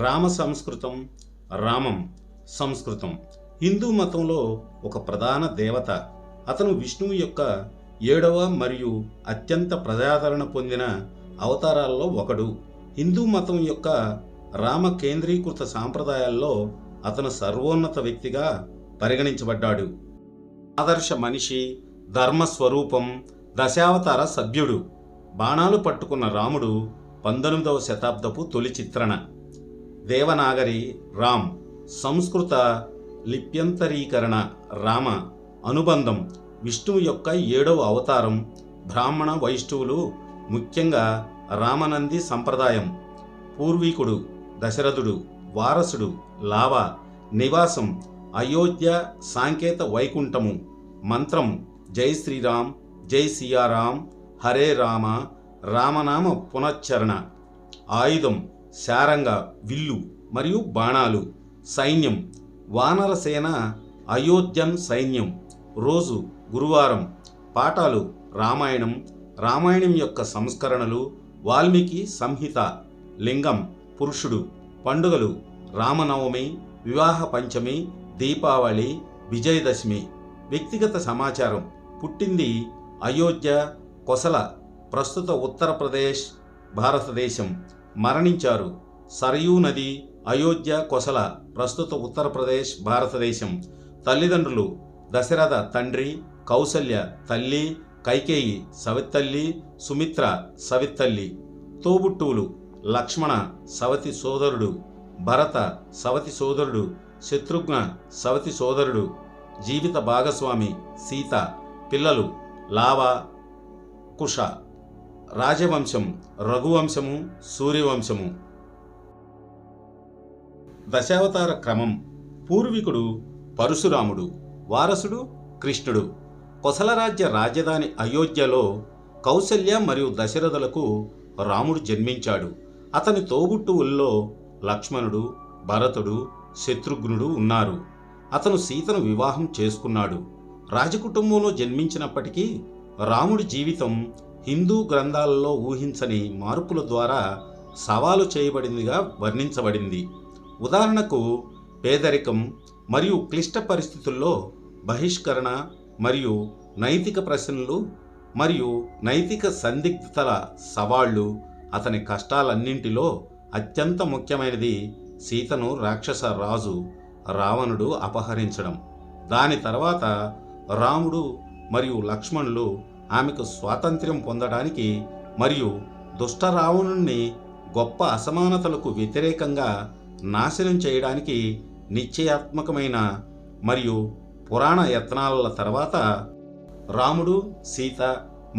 రామ సంస్కృతం, రామం సంస్కృతం. హిందూ మతంలో ఒక ప్రధాన దేవత. అతను విష్ణువు యొక్క 7వ మరియు అత్యంత ప్రజాదరణ పొందిన అవతారాల్లో ఒకడు. హిందూ మతం యొక్క రామ కేంద్రీకృత సాంప్రదాయాల్లో అతను సర్వోన్నత వ్యక్తిగా పరిగణించబడ్డాడు. ఆదర్శ మనిషి, ధర్మస్వరూపం, దశావతార సభ్యుడు. బాణాలు పట్టుకున్న రాముడు 19వ శతాబ్దపు తొలి చిత్రణ. దేవనాగరి రామ్, సంస్కృత లిప్యంతరీకరణ రామ, అనుబంధం విష్ణువు యొక్క 7వ అవతారం. బ్రాహ్మణ వైష్ణవులు ముఖ్యంగా రామనంది సంప్రదాయం. పూర్వీకుడు దశరథుడు, వారసుడు లావ, నివాసం అయోధ్య, సాంకేత వైకుంఠము. మంత్రం జై శ్రీరామ్, జై సియారాం, హరే రామ, రామనామ పునశ్చరణ. ఆయుధం శారంగ, విల్లు మరియు బాణాలు. సైన్యం వానరసేన, అయోధ్యన్ సైన్యం. రోజు గురువారం. పాఠాలు రామాయణం, రామాయణం యొక్క సంస్కరణలు, వాల్మీకి సంహిత. లింగం పురుషుడు. పండుగలు రామనవమి, వివాహ పంచమి, దీపావళి, విజయదశమి. వ్యక్తిగత సమాచారం: పుట్టింది అయోధ్య, కొసల, ప్రస్తుత ఉత్తరప్రదేశ్, భారతదేశం. మరణించారు సరయూ నది, అయోధ్య, కొసల, ప్రస్తుత ఉత్తరప్రదేశ్, భారతదేశం. తల్లిదండ్రులు: దశరథ తండ్రి, కౌసల్య తల్లి, కైకేయి సవితల్లి, సుమిత్ర సవితల్లి. తోబుట్టువులు: లక్ష్మణ సవతి సోదరుడు, భరత సవతి సోదరుడు, శత్రుఘ్న సవతి సోదరుడు. జీవిత భాగస్వామి సీత. పిల్లలు లావ, కుష. రాజవంశం రఘువంశము, సూర్యవంశము. దశావతార క్రమం: పూర్వీకుడు పరశురాముడు, వారసుడు కృష్ణుడు. కొసల రాజ్య రాజధాని అయోధ్యలో కౌసల్య మరియు దశరథులకు రాముడు జన్మించాడు. అతని తోబుట్టువుల్లో లక్ష్మణుడు, భరతుడు, శత్రుఘ్నుడు ఉన్నారు. అతను సీతను వివాహం చేసుకున్నాడు. రాజకుటుంబంలో జన్మించినప్పటికీ రాముడి జీవితం హిందూ గ్రంథాలలో ఊహించని మార్పుల ద్వారా సవాలు చేయబడిందిగా వర్ణించబడింది. ఉదాహరణకు పేదరికం మరియు క్లిష్ట పరిస్థితుల్లో బహిష్కరణ మరియు నైతిక ప్రశ్నలు మరియు నైతిక సందిగ్ధతల సవాళ్లు. అతని కష్టాలన్నింటిలో అత్యంత ముఖ్యమైనది సీతను రాక్షస రాజు రావణుడు అపహరించడం. దాని తర్వాత రాముడు మరియు లక్ష్మణులు ఆమెకు స్వాతంత్ర్యం పొందడానికి మరియు దుష్ట రావణుణ్ణి గొప్ప అసమానతలకు వ్యతిరేకంగా నాశనం చేయడానికి నిశ్చయాత్మకమైన మరియు పురాణ యత్నాల తర్వాత రాముడు, సీత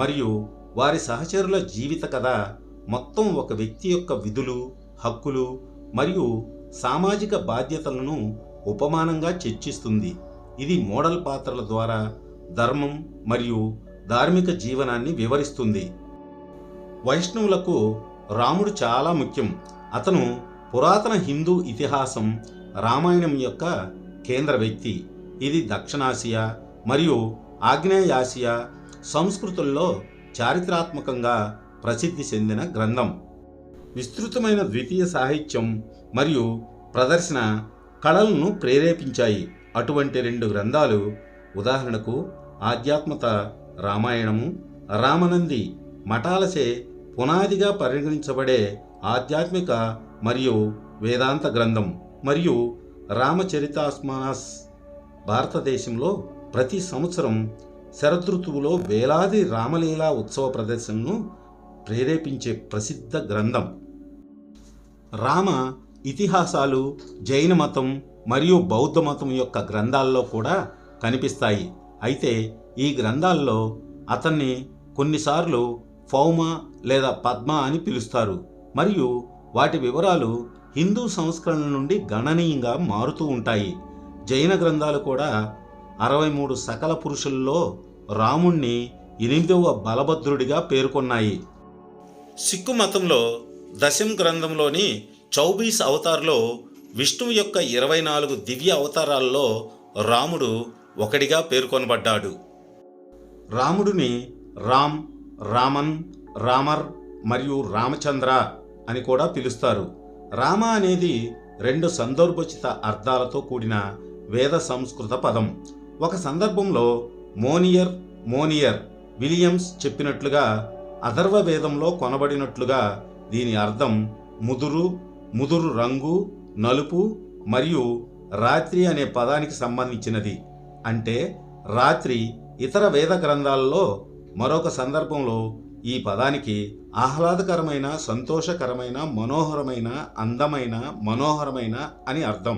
మరియు వారి సహచరుల జీవిత కథ మొత్తం ఒక వ్యక్తి యొక్క విధులు, హక్కులు మరియు సామాజిక బాధ్యతలను ఉపమానంగా చర్చిస్తుంది. ఇది మోడల్ పాత్రల ద్వారా ధర్మం మరియు ధార్మిక జీవనాన్ని వివరిస్తుంది. వైష్ణవులకు రాముడు చాలా ముఖ్యం. అతను పురాతన హిందూ ఇతిహాసం రామాయణం యొక్క కేంద్ర వ్యక్తి. ఇది దక్షిణాసియా మరియు ఆగ్నేయాసియా సంస్కృతుల్లో చారిత్రాత్మకంగా ప్రసిద్ధి చెందిన గ్రంథం. విస్తృతమైన ద్వితీయ సాహిత్యం మరియు ప్రదర్శన కళలను ప్రేరేపించాయి. అటువంటి 2 గ్రంథాలు ఉదాహరణకు ఆధ్యాత్మత రామాయణము, రామనంది మఠాలచే పునాదిగా పరిగణించబడే ఆధ్యాత్మిక మరియు వేదాంత గ్రంథం, మరియు రామచరితామానస్. భారతదేశంలో ప్రతి సంవత్సరం శరదృతువులో వేలాది రామలీలా ఉత్సవ ప్రదర్శనను ప్రేరేపించే ప్రసిద్ధ గ్రంథం. రామ ఇతిహాసాలు జైన మతం మరియు బౌద్ధ మతం యొక్క గ్రంథాల్లో కూడా కనిపిస్తాయి. అయితే ఈ గ్రంథాల్లో అతన్ని కొన్నిసార్లు ఫౌమ లేదా పద్మ అని పిలుస్తారు మరియు వాటి వివరాలు హిందూ సంస్కరణల నుండి గణనీయంగా మారుతూ ఉంటాయి. జైన గ్రంథాలు కూడా 63 సకల పురుషుల్లో రాముణ్ణి 8వ బలభద్రుడిగా పేర్కొన్నాయి. సిక్కు మతంలో దశం గ్రంథంలోని 24 అవతార్లో విష్ణువు యొక్క 24 దివ్య అవతారాల్లో రాముడు ఒకడిగా పేర్కొనబడ్డాడు. రాముడిని రామ్, రామన్, రామర్ మరియు రామచంద్ర అని కూడా పిలుస్తారు. రామ అనేది రెండు సందర్భోచిత అర్థాలతో కూడిన వేద సంస్కృత పదం. ఒక సందర్భంలో మోనియర్ విలియమ్స్ చెప్పినట్లుగా అథర్వ వేదంలో కొనబడినట్లుగా దీని అర్థం ముదురు రంగు, నలుపు మరియు రాత్రి అనే పదానికి సంబంధించినది. అంటే రాత్రి. ఇతర వేద గ్రంథాలలో మరొక సందర్భంలో ఈ పదానికి ఆహ్లాదకరమైన, సంతోషకరమైన, మనోహరమైన, అందమైన, మనోహరమైన అని అర్థం.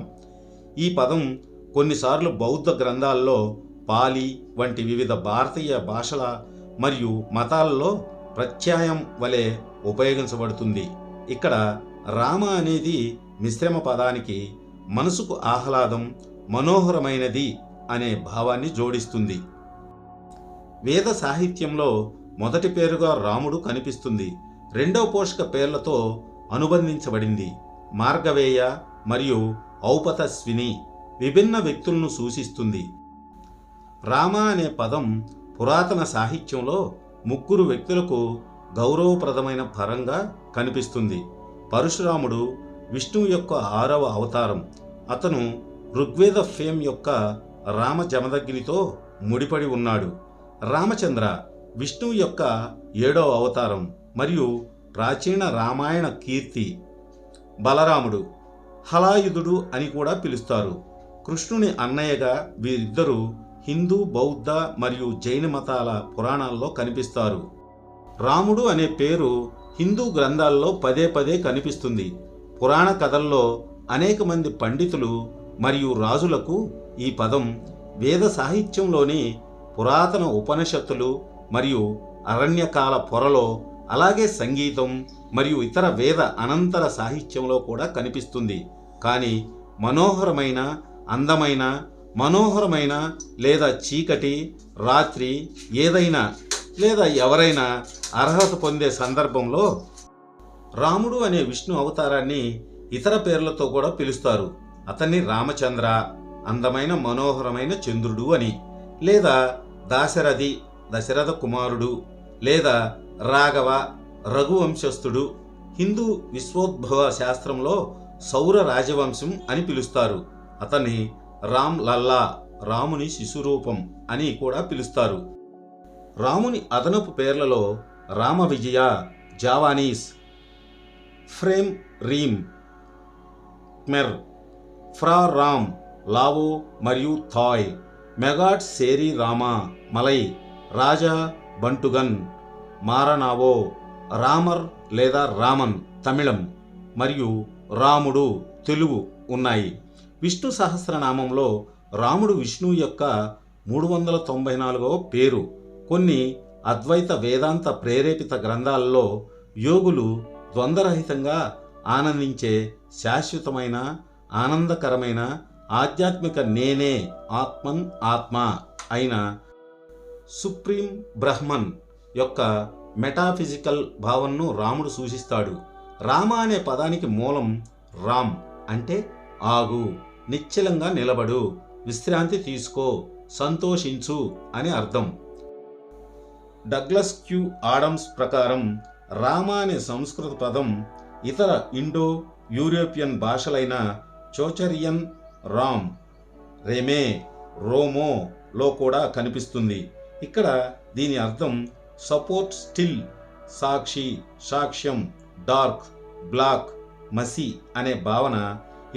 ఈ పదం కొన్నిసార్లు బౌద్ధ గ్రంథాల్లో పాలి వంటి వివిధ భారతీయ భాషల మరియు మతాలలో ప్రత్యయం వలె ఉపయోగించబడుతుంది. ఇక్కడ రామ అనేది మిశ్రమ పదానికి మనసుకు ఆహ్లాదం, మనోహరమైనది అనే భావాన్ని జోడిస్తుంది. వేద సాహిత్యంలో మొదటి పేరుగా రాముడు కనిపిస్తుంది. రెండవ పోషక పేర్లతో అనుబంధించబడింది. మార్గవేయ మరియు ఔపతస్విని విభిన్న వ్యక్తులను సూచిస్తుంది. రామ అనే పదం పురాతన సాహిత్యంలో ముగ్గురు వ్యక్తులకు గౌరవప్రదమైన పరంగా కనిపిస్తుంది. పరశురాముడు విష్ణువు యొక్క 6వ అవతారం. అతను ఋగ్వేద ఫేమ్ యొక్క రామ జమదగ్నితో ముడిపడి ఉన్నాడు. రామచంద్ర విష్ణువు యొక్క 7వ అవతారం మరియు ప్రాచీన రామాయణ కీర్తి. బలరాముడు హలాయుధుడు అని కూడా పిలుస్తారు. కృష్ణుని అన్నయ్యగా వీరిద్దరూ హిందూ, బౌద్ధ మరియు జైన మతాల పురాణాల్లో కనిపిస్తారు. రాముడు అనే పేరు హిందూ గ్రంథాల్లో పదే పదే కనిపిస్తుంది. పురాణ కథల్లో అనేక మంది పండితులు మరియు రాజులకు ఈ పదం వేద సాహిత్యంలోని పురాతన ఉపనిషత్తులు మరియు అరణ్యకాల పొరలో, అలాగే సంగీతం మరియు ఇతర వేద అనంతర సాహిత్యంలో కూడా కనిపిస్తుంది. కానీ మనోహరమైన, అందమైన, మనోహరమైన లేదా చీకటి, రాత్రి ఏదైనా లేదా ఎవరైనా అర్హత పొందే సందర్భంలో రాముడు అనే విష్ణు అవతారాన్ని ఇతర పేర్లతో కూడా పిలుస్తారు. అతన్ని రామచంద్ర, అందమైన మనోహరమైన చంద్రుడు అని, లేదా దాశరథి, దశరథ కుమారుడు, లేదా రాఘవ, రఘువంశస్థుడు. హిందూ విశ్వోద్భవ శాస్త్రంలో సౌర రాజవంశం అని పిలుస్తారు. అతన్ని రామ్ లల్లా, రాముని శిశురూపం అని కూడా పిలుస్తారు. రాముని అదనపు పేర్లలో రామ విజయ, జావానీస్, ఫ్రేమ్ రీమ్, క్మెర్, ఫ్రా రామ్, లావో మరియు థాయ్, మెగాట్ సేరి రామా, మలై, రాజా బంటుగన్, మారనావో, రామర్ లేదా రామన్ తమిళం మరియు రాముడు తెలుగు ఉన్నాయి. విష్ణు సహస్రనామంలో రాముడు విష్ణువు యొక్క 394వ పేరు. కొన్ని అద్వైత వేదాంత ప్రేరేపిత గ్రంథాలలో యోగులు ద్వంద్వరహితంగా ఆనందించే శాశ్వతమైన, ఆనందకరమైన, ఆధ్యాత్మిక నేనే, ఆత్మన్ ఆత్మ అయిన సుప్రీం బ్రహ్మన్ యొక్క మెటాఫిజికల్ భావనను రాముడు సూచిస్తాడు. రామ అనే పదానికి మూలం రామ్ అంటే ఆగు, నిశ్చలంగా నిలబడు, విశ్రాంతి తీసుకో, సంతోషించు అని అర్థం. డగ్లస్ క్యూ ఆడమ్స్ ప్రకారం రామ అనే సంస్కృత పదం ఇతర ఇండో యూరోపియన్ భాషలైన చోచరియన్ రామ్, రెమే, రోమోలో కూడా కనిపిస్తుంది. ఇక్కడ దీని అర్థం సపోర్ట్, స్టిల్, సాక్షి, సాక్ష్యం, డార్క్, బ్లాక్, మసి అనే భావన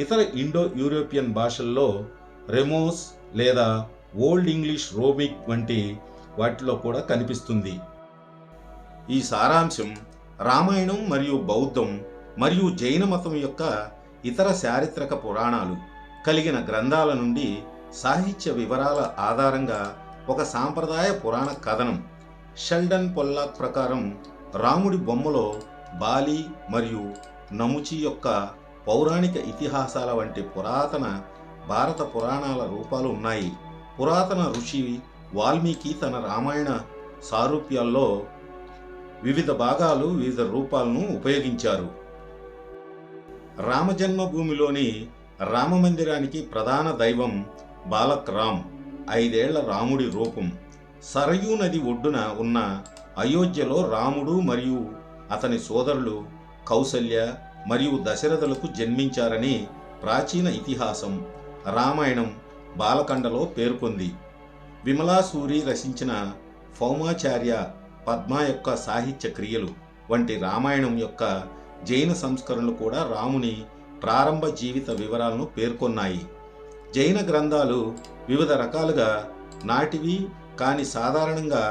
ఇతర ఇండో యూరోపియన్ భాషల్లో రెమోస్ లేదా ఓల్డ్ ఇంగ్లీష్ రోమిక్ వంటి వాటిలో కూడా కనిపిస్తుంది. ఈ సారాంశం రామాయణం మరియు బౌద్ధం మరియు జైన మతం యొక్క ఇతర చారిత్రక పురాణాలు కలిగిన గ్రంథాల నుండి సాహిత్య వివరాల ఆధారంగా ఒక సాంప్రదాయ పురాణ కథనం. షెల్డన్ పొల్లాక్ ప్రకారం రాముడి బొమ్మలో బాలి మరియు నముచి యొక్క పౌరాణిక ఇతిహాసాల వంటి పురాతన భారత పురాణాల రూపాలు ఉన్నాయి. పురాతన ఋషి వాల్మీకి తన రామాయణ సారూప్యాల్లో వివిధ భాగాలు, వివిధ రూపాలను ఉపయోగించారు. రామజన్మభూమిలోని రామమందిరానికి ప్రధాన దైవం బాలక్ రామ్, 5 ఏళ్ల రాముడి రూపం. సరయూ నది ఒడ్డున ఉన్న అయోధ్యలో రాముడు మరియు అతని సోదరులు కౌసల్య, మరియు దశరథులకు జన్మించారని ప్రాచీన ఇతిహాసం రామాయణం బాలకండలో పేర్కొంది. విమలాసూరి రచించిన ఫౌమాచార్య పద్మ యొక్క సాహిత్య క్రియలు వంటి రామాయణం యొక్క జైన సంస్కరణలు కూడా రాముని ప్రారంభ జీవిత వివరాలను పేర్కొన్నాయి. జైన గ్రంథాలు వివిధ రకాలుగా నాటివి కానీ సాధారణంగా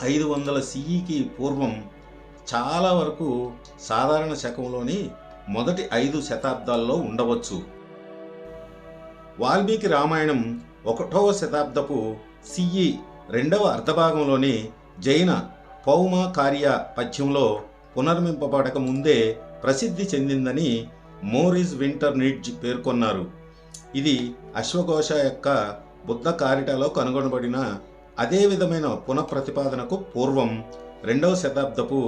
500 CEకి పూర్వం చాలా వరకు సాధారణ శకంలోని మొదటి 5 శతాబ్దాల్లో ఉండవచ్చు. వాల్మీకి రామాయణం 1వ శతాబ్దపు CE రెండవ అర్ధభాగంలోని జైన పౌమాకార్య పద్యంలో పునర్మింపబడక ముందే ప్రసిద్ధి చెందిందని మోరిస్ వింటర్ నిడ్జ్ పేర్కొన్నారు. ఇది అశ్వఘోష యొక్క బుద్ధ కారిటలో కనుగొనబడిన అదే విధమైన పునఃప్రతిపాదనకు పూర్వం 2వ శతాబ్దపు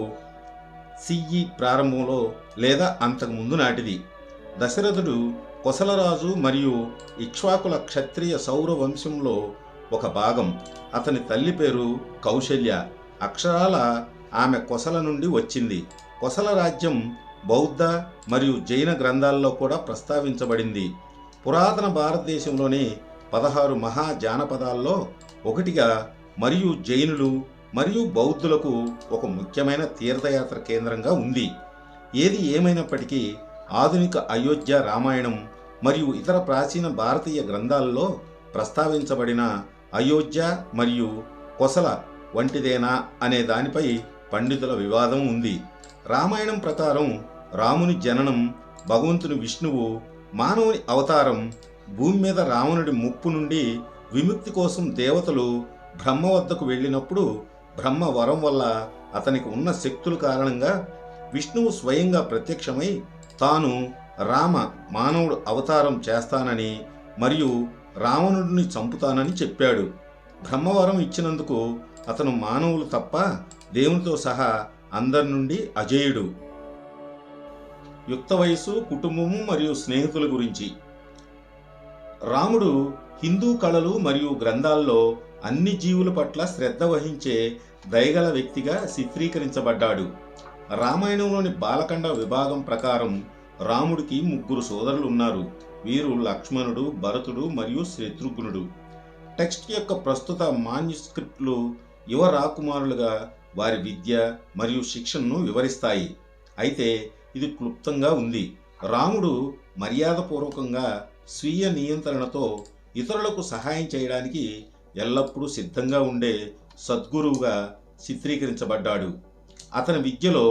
CE ప్రారంభంలో లేదా అంతకు ముందు నాటిది. దశరథుడు కొసలరాజు మరియు ఇక్ష్వాకుల క్షత్రియ సౌర వంశంలో ఒక భాగం. అతని తల్లి పేరు కౌశల్య. అక్షరాల ఆమె కొసల నుండి వచ్చింది. కొసల రాజ్యం బౌద్ధ మరియు జైన గ్రంథాల్లో కూడా ప్రస్తావించబడింది. పురాతన భారతదేశంలోని 16 మహా జానపదాల్లో ఒకటిగా మరియు జైనులు మరియు బౌద్ధులకు ఒక ముఖ్యమైన తీర్థయాత్ర కేంద్రంగా ఉంది. ఏది ఏమైనప్పటికీ ఆధునిక అయోధ్య రామాయణం మరియు ఇతర ప్రాచీన భారతీయ గ్రంథాల్లో ప్రస్తావించబడిన అయోధ్య మరియు కొసల వంటిదేనా అనే దానిపై పండితుల వివాదం ఉంది. రామాయణం ప్రకారం రాముని జననం, భగవంతుని విష్ణువు మానవుని అవతారం, భూమి మీద రావణుడి ముప్పు నుండి విముక్తి కోసం దేవతలు బ్రహ్మ వద్దకు వెళ్ళినప్పుడు బ్రహ్మ వరం వల్ల అతనికి ఉన్న శక్తుల కారణంగా విష్ణువు స్వయంగా ప్రత్యక్షమై తాను రామ మానవుడు అవతారం చేస్తానని మరియు రావణుడిని చంపుతానని చెప్పాడు. బ్రహ్మవరం ఇచ్చినందుకు అతను మానవులు తప్ప దేవునితో సహా అందరి నుండి అజేయుడు. యుక్త వయసు, కుటుంబము మరియు స్నేహితుల గురించి. రాముడు హిందూ కళలు మరియు గ్రంథాల్లో అన్ని జీవుల పట్ల శ్రద్ధ వహించే దయగల వ్యక్తిగా చిత్రీకరించబడ్డాడు. రామాయణంలోని బాలకండ విభాగం ప్రకారం రాముడికి 3 సోదరులు ఉన్నారు. వీరు లక్ష్మణుడు, భరతుడు మరియు శత్రుఘ్నుడు. టెక్స్ట్ యొక్క ప్రస్తుత మాన్యుస్క్రిప్ట్లు యువ రాకుమారులుగా వారి విద్య మరియు శిక్షణను వివరిస్తాయి. అయితే ఇది క్లుప్తంగా ఉంది. రాముడు మర్యాదపూర్వకంగా స్వీయ నియంత్రణతో ఇతరులకు సహాయం చేయడానికి ఎల్లప్పుడూ సిద్ధంగా ఉండే సద్గురువుగా చిత్రీకరించబడ్డాడు. అతని విద్యలో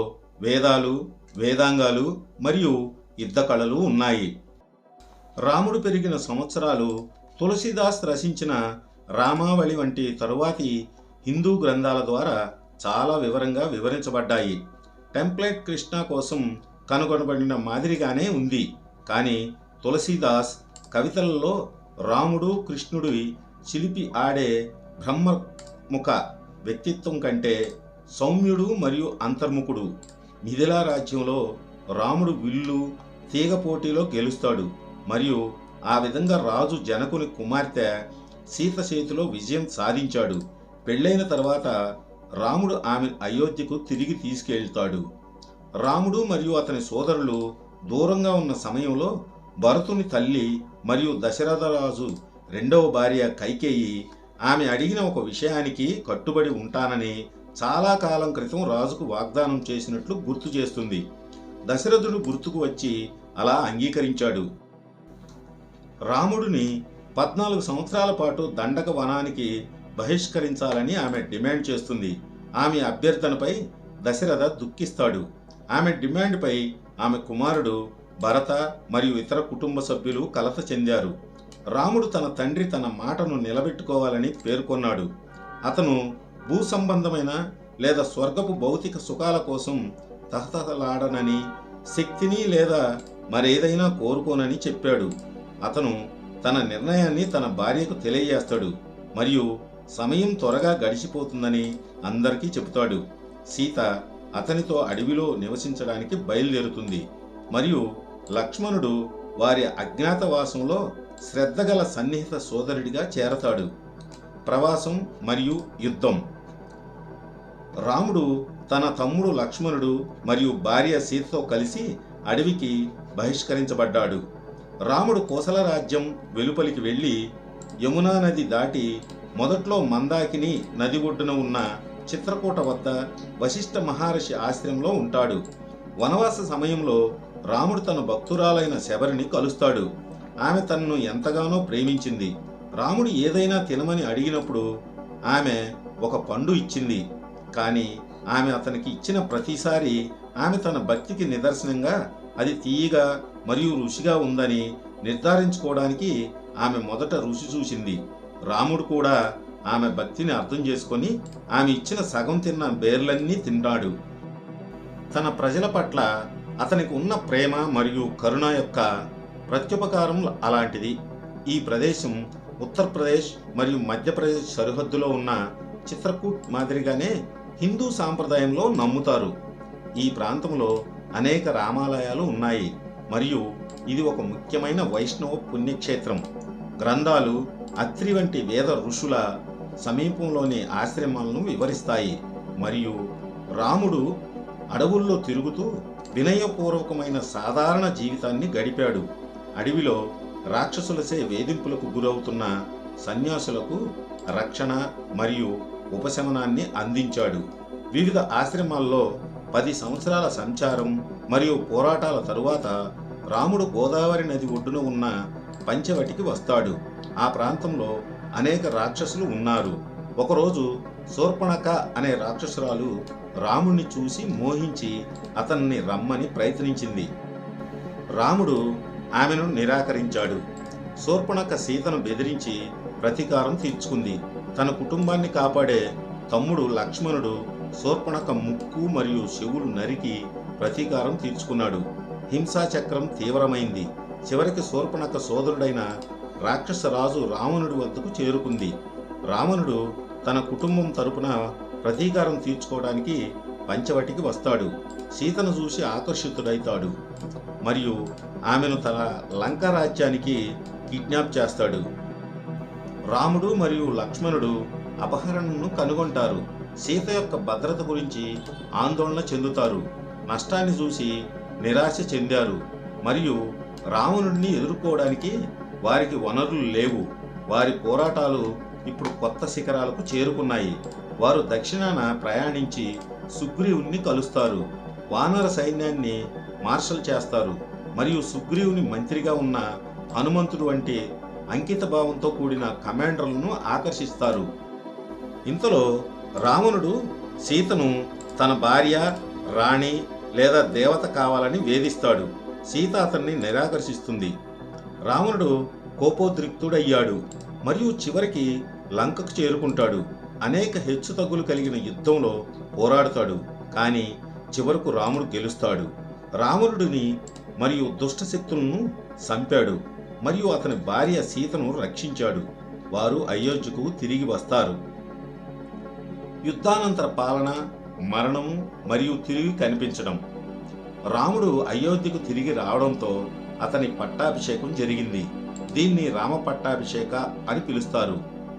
వేదాలు, వేదాంగాలు మరియు యుద్ధ కళలు ఉన్నాయి. రాముడు పెరిగిన సంవత్సరాలు తులసీదాస్ రచించిన రామావళి వంటి తరువాతి హిందూ గ్రంథాల ద్వారా చాలా వివరంగా వివరించబడ్డాయి. టెంప్లెట్ కృష్ణ కోసం కనుగొనబడిన మాదిరిగానే ఉంది. కానీ తులసీదాస్ కవితలలో రాముడు కృష్ణుడి చిలిపి ఆడే బ్రహ్మముఖ వ్యక్తిత్వం కంటే సౌమ్యుడు మరియు అంతర్ముఖుడు. మిథిలా రాజ్యంలో రాముడు విల్లు, తీగ పోటీలో గెలుస్తాడు మరియు ఆ విధంగా రాజు జనకుని కుమార్తె సీత చేతిలో విజయం సాధించాడు. పెళ్ళైన తర్వాత రాముడు ఆమె అయోధ్యకు తిరిగి తీసుకెళ్తాడు. రాముడు మరియు అతని సోదరులు దూరంగా ఉన్న సమయంలో భరతుని తల్లి మరియు దశరథరాజు రెండవ భార్య కైకేయి ఆమె అడిగిన ఒక విషయానికి కట్టుబడి ఉంటానని చాలా కాలం క్రితం రాజుకు వాగ్దానం చేసినట్లు గుర్తు చేస్తుంది. దశరథుడు గుర్తుకు వచ్చి అలా అంగీకరించాడు. రాముడిని 14 సంవత్సరాల పాటు దండక వనానికి బహిష్కరించాలని ఆమె డిమాండ్ చేస్తుంది. ఆమె అభ్యర్థనపై దశరథ దుఃఖిస్తాడు. ఆమె డిమాండ్పై ఆమె కుమారుడు భరత మరియు ఇతర కుటుంబ సభ్యులు కలత చెందారు. రాముడు తన తండ్రి తన మాటను నిలబెట్టుకోవాలని పేర్కొన్నాడు. అతను భూ సంబంధమైన లేదా స్వర్గపు భౌతిక సుఖాల కోసం తహతహలాడనని, శక్తిని లేదా మరేదైనా కోరుకోనని చెప్పాడు. అతను తన నిర్ణయాన్ని తన భార్యకు తెలియజేస్తాడు మరియు సమయం త్వరగా గడిచిపోతుందని అందరికీ చెబుతాడు. సీత అతనితో అడవిలో నివసించడానికి బయలుదేరుతుంది మరియు లక్ష్మణుడు వారి అజ్ఞాతవాసంలో శ్రద్ధగల సన్నిహిత సోదరుడిగా చేరతాడు. ప్రవాసం మరియు యుద్ధం. రాముడు తన తమ్ముడు లక్ష్మణుడు మరియు భార్య సీతతో కలిసి అడవికి బహిష్కరించబడ్డాడు. రాముడు కోసల రాజ్యం వెలుపలికి వెళ్ళి యమునా నది దాటి మొదట్లో మందాకిని నది ఒడ్డున ఉన్న చిత్రకూట వద్ద వశిష్ఠ మహర్షి ఆశ్రమంలో ఉంటాడు. వనవాస సమయంలో రాముడు తన భక్తురాలైన శబరిని కలుస్తాడు. ఆమె తనను ఎంతగానో ప్రేమించింది. రాముడు ఏదైనా తినమని అడిగినప్పుడు ఆమె ఒక పండు ఇచ్చింది. కానీ ఆమె అతనికి ఇచ్చిన ప్రతిసారి ఆమె తన భక్తికి నిదర్శనంగా అది తీయగా మరియు రుచిగా ఉందని నిర్ధారించుకోవడానికి ఆమె మొదట రుచి చూసింది. రాముడు కూడా ఆమె భక్తిని అర్థం చేసుకొని ఆమె ఇచ్చిన సగం తిన్న బేర్లన్నీ తిన్నాడు. తన ప్రజల పట్ల అతనికి ఉన్న ప్రేమ మరియు కరుణ యొక్క ప్రత్యుపకారం అలాంటిది. ఈ ప్రదేశం ఉత్తరప్రదేశ్ మరియు మధ్యప్రదేశ్ సరిహద్దులో ఉన్న చిత్రకూట్ మాదిరిగానే హిందూ సాంప్రదాయంలో నమ్ముతారు. ఈ ప్రాంతంలో అనేక రామాలయాలు ఉన్నాయి మరియు ఇది ఒక ముఖ్యమైన వైష్ణవ పుణ్యక్షేత్రం. గ్రంథాలు అత్రి వంటి వేద ఋషుల సమీపంలోని ఆశ్రమాలను వివరిస్తాయి. మరియు రాముడు అడవుల్లో తిరుగుతూ వినయపూర్వకమైన సాధారణ జీవితాన్ని గడిపాడు. అడవిలో రాక్షసులచే వేధింపులకు గురవుతున్న సన్యాసులకు రక్షణ మరియు ఉపశమనాన్ని అందించాడు. వివిధ ఆశ్రమాల్లో 10 సంవత్సరాల సంచారం మరియు పోరాటాల తరువాత రాముడు గోదావరి నది ఒడ్డున ఉన్న పంచవటికి వస్తాడు. ఆ ప్రాంతంలో అనేక రాక్షసులు ఉన్నారు. ఒకరోజు శూర్పణఖ అనే రాక్షసురాలు రాముణ్ణి చూసి మోహించి అతన్ని రమ్మని ప్రయత్నించింది. రాముడు ఆమెను నిరాకరించాడు. శూర్పణఖ సీతను బెదిరించి ప్రతీకారం తీర్చుకుంది. తన కుటుంబాన్ని కాపాడే తమ్ముడు లక్ష్మణుడు శూర్పణఖ ముక్కు మరియు చెవులు నరికి ప్రతీకారం తీర్చుకున్నాడు. హింసాచక్రం తీవ్రమైంది. చివరికి శూర్పణఖ సోదరుడైన రాక్షస రాజు రావణుడి వద్దకు చేరుకుంది. రావణుడు తన కుటుంబం తరపున ప్రతీకారం తీర్చుకోవడానికి పంచవటికి వస్తాడు. సీతను చూసి ఆకర్షితుడైతాడు మరియు ఆమెను తన లంకా రాజ్యానికి కిడ్నాప్ చేస్తాడు. రాముడు మరియు లక్ష్మణుడు అపహరణను కనుగొంటారు. సీత యొక్క భద్రత గురించి ఆందోళన చెందుతారు. నష్టాన్ని చూసి నిరాశ చెందారు మరియు రావణుడిని ఎదుర్కోవడానికి వారికి వనరులు లేవు. వారి పోరాటాలు ఇప్పుడు కొత్త శిఖరాలకు చేరుకున్నాయి. వారు దక్షిణాన ప్రయాణించి సుగ్రీవుని కలుస్తారు. వానర సైన్యాన్ని మార్షల్ చేస్తారు మరియు సుగ్రీవుని మంత్రిగా ఉన్న హనుమంతుడు వంటి అంకిత భావంతో కూడిన కమాండర్లను ఆకర్షిస్తారు. ఇంతలో రావణుడు సీతను తన భార్య, రాణి లేదా దేవత కావాలని వేధిస్తాడు. సీత అతన్ని నిరాకర్షిస్తుంది. రావణుడు కోపోద్రిక్తుడయ్యాడు మరియు చివరికి లంకకు చేరుకుంటాడు. అనేక హెచ్చుతగ్గులు కలిగిన యుద్ధంలో పోరాడుతాడు. కానీ చివరకు రాముడు గెలుస్తాడు. రావణుడిని మరియు దుష్టశక్తులను చంపాడు మరియు అతని భార్య సీతను రక్షించాడు. వారు అయోధ్యకు తిరిగి వస్తారు. యుద్ధానంతర పాలన, మరణం మరియు తిరిగి కనిపించడం. రాముడు అయోధ్యకు తిరిగి రావడంతో అతని పట్టాభిషేకం జరిగింది. దీన్ని రామ పట్టాభిషేక అని పిలుస్తారు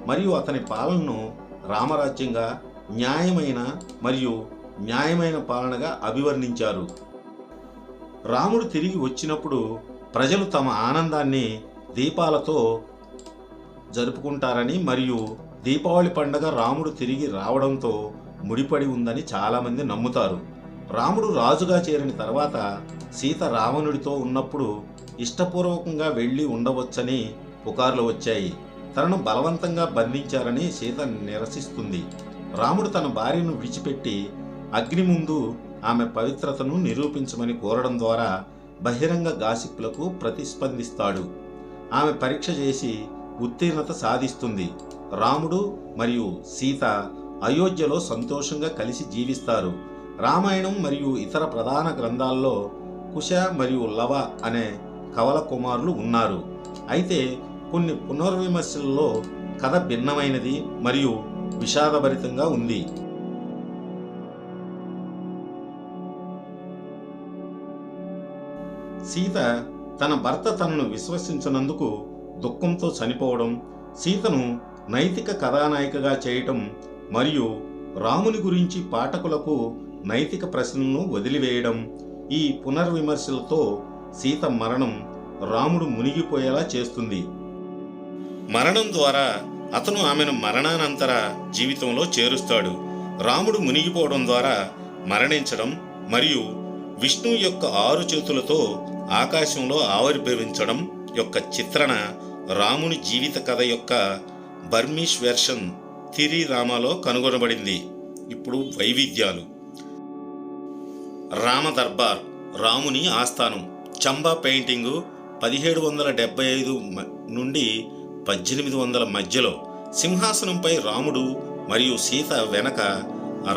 మరియు అతని పాలనను రామరాజ్యంగా న్యాయమైన పాలనగా అభివర్ణించారు. రాముడు తిరిగి వచ్చినప్పుడు ప్రజలు తమ ఆనందాన్ని దీపాలతో జరుపుకుంటారని మరియు దీపావళి పండుగ రాముడు తిరిగి రావడంతో ముడిపడి ఉందని చాలామంది నమ్ముతారు. రాముడు రాజుగా చేరిన తర్వాత సీత రావణుడితో ఉన్నప్పుడు ఇష్టపూర్వకంగా వెళ్ళి ఉండవచ్చని పుకార్లు వచ్చాయి. తనను బలవంతంగా బంధించారని సీత నిరసిస్తుంది. రాముడు తన భార్యను విడిచిపెట్టి అగ్ని ముందు ఆమె పవిత్రతను నిరూపించమని కోరడం ద్వారా బహిరంగ గాసిప్పులకు ప్రతిస్పందిస్తాడు. ఆమె పరీక్ష చేసి ఉత్తీర్ణత సాధిస్తుంది. రాముడు మరియు సీత అయోధ్యలో సంతోషంగా కలిసి జీవిస్తారు. రామాయణం మరియు ఇతర ప్రధాన గ్రంథాల్లో కుశ మరియు లవ అనే కవల కుమారులు ఉన్నారు. అయితే కొన్ని పునర్విమర్శల్లో కథ భిన్నమైనది మరియు విషాదభరితంగా ఉంది. సీత తన భర్త తనను విశ్వసించినందుకు దుఃఖంతో చనిపోవడం, సీతను నైతిక కథానాయికగా చేయటం మరియు రాముని గురించి పాఠకులకు నైతిక ప్రశ్నలను వదిలివేయడం ఈ పునర్విమర్శలతో సీత మరణం రాముడు మునిగిపోయేలా చేస్తుంది. మరణం ద్వారా అతను ఆమెను మరణానంతర జీవితంలో చేరుస్తాడు. రాముడు మునిగిపోవడం ద్వారా మరణించడం మరియు విష్ణువు యొక్క 6 చేతులతో ఆకాశంలో ఆవిర్భవించడం యొక్క చిత్రణ రాముని జీవిత కథ యొక్క బర్మీష్ వెర్షన్ తిరి రామాలో కనుగొనబడింది. ఇప్పుడు వైవిధ్యాలు. రామ దర్బార్, రాముని ఆస్థానం. చంబా పెయింటింగు 1775 నుండి 1800 మధ్యలో. సింహాసనంపై రాముడు మరియు సీత వెనక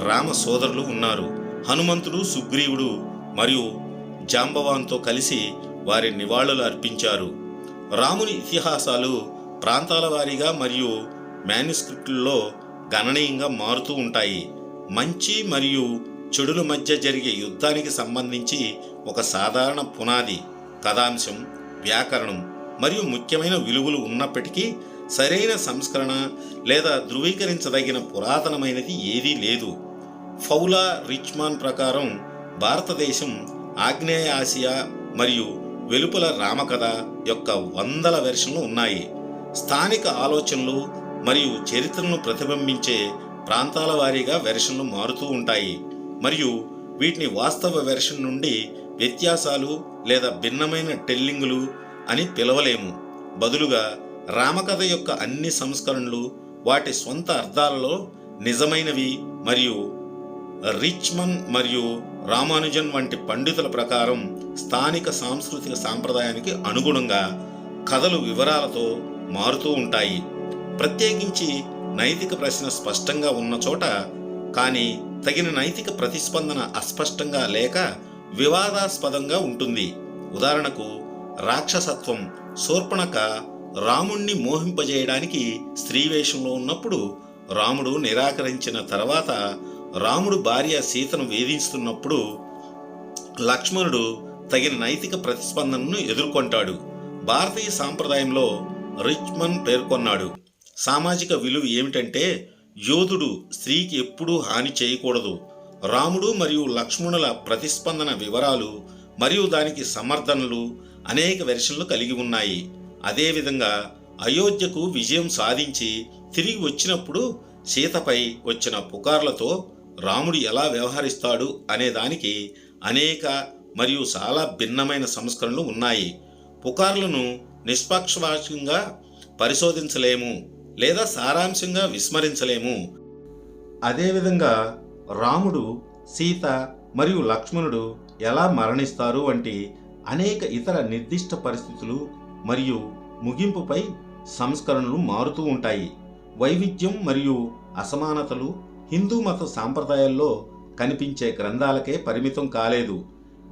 రామ సోదరులు ఉన్నారు. హనుమంతుడు, సుగ్రీవుడు మరియు జాంబవాన్తో కలిసి వారి నివాళులు అర్పించారు. రాముని ఇతిహాసాలు ప్రాంతాల వారీగా మరియు మాన్యుస్క్రిప్టుల్లో గణనీయంగా మారుతూ ఉంటాయి. మంచి మరియు చెడుల మధ్య జరిగే యుద్ధానికి సంబంధించి ఒక సాధారణ పునాది, కథాంశం, వ్యాకరణం మరియు ముఖ్యమైన విలువలు ఉన్నప్పటికీ సరైన సంస్కరణ లేదా ధృవీకరించదగిన పురాతనమైనది ఏదీ లేదు. ఫౌలా రిచ్మాన్ ప్రకారం భారతదేశం ఆగ్నేయ ఆసియా మరియు వెలుపల రామకథ యొక్క 100ల వెర్షన్లు ఉన్నాయి. స్థానిక ఆలోచనలు మరియు చరిత్రను ప్రతిబింబించే ప్రాంతాల వారీగా వెర్షన్లు మారుతూ ఉంటాయి మరియు వీటిని వాస్తవ వెర్షన్ నుండి వ్యత్యాసాలు లేదా భిన్నమైన టెల్లింగులు అని పిలవలేము. బదులుగా రామకథ యొక్క అన్ని సంస్కరణలు వాటి స్వంత అర్థాలలో నిజమైనవి మరియు రిచ్మన్ మరియు రామానుజన్ వంటి పండితుల ప్రకారం స్థానిక సాంస్కృతిక సాంప్రదాయానికి అనుగుణంగా కథలు వివరాలతో మారుతూ ఉంటాయి. ప్రత్యేకించి నైతిక ప్రశ్న స్పష్టంగా ఉన్న చోట కానీ తగిన నైతిక ప్రతిస్పందన అస్పష్టంగా లేక వివాదాస్పదంగా ఉంటుంది. ఉదాహరణకు రాక్షసత్వం. శూర్పణఖ రాముణ్ణి మోహింపజేయడానికి స్త్రీ వేషంలో ఉన్నప్పుడు రాముడు నిరాకరించిన తర్వాత రాముడు భార్య సీతను వేధిస్తున్నప్పుడు లక్ష్మణుడు తగిన నైతిక ప్రతిస్పందనను ఎదుర్కొంటాడు. భారతీయ సాంప్రదాయంలో రిచ్మన్ పేర్కొన్నాడు, సామాజిక విలువ ఏమిటంటే యోధుడు స్త్రీకి ఎప్పుడూ హాని చేయకూడదు. రాముడు మరియు లక్ష్మణుల ప్రతిస్పందన వివరాలు మరియు దానికి సమర్థనలు అనేక వెర్షన్లు కలిగి ఉన్నాయి. అదేవిధంగా అయోధ్యకు విజయం సాధించి తిరిగి వచ్చినప్పుడు సీతపై వచ్చిన పుకార్లతో రాముడు ఎలా వ్యవహరిస్తాడు అనే దానికి అనేక మరియు చాలా భిన్నమైన సంస్కరణలు ఉన్నాయి. పుకార్లను నిష్పక్షపాతంగా పరిశోధించలేము లేదా సారాంశంగా విస్మరించలేము. అదేవిధంగా రాముడు, సీత మరియు లక్ష్మణుడు ఎలా మరణిస్తారు వంటి అనేక ఇతర నిర్దిష్ట పరిస్థితులు మరియు ముగింపుపై సంస్కరణలు మారుతూ ఉంటాయి. వైవిధ్యం మరియు అసమానతలు హిందూ మత సాంప్రదాయాల్లో కనిపించే గ్రంథాలకే పరిమితం కాలేదు.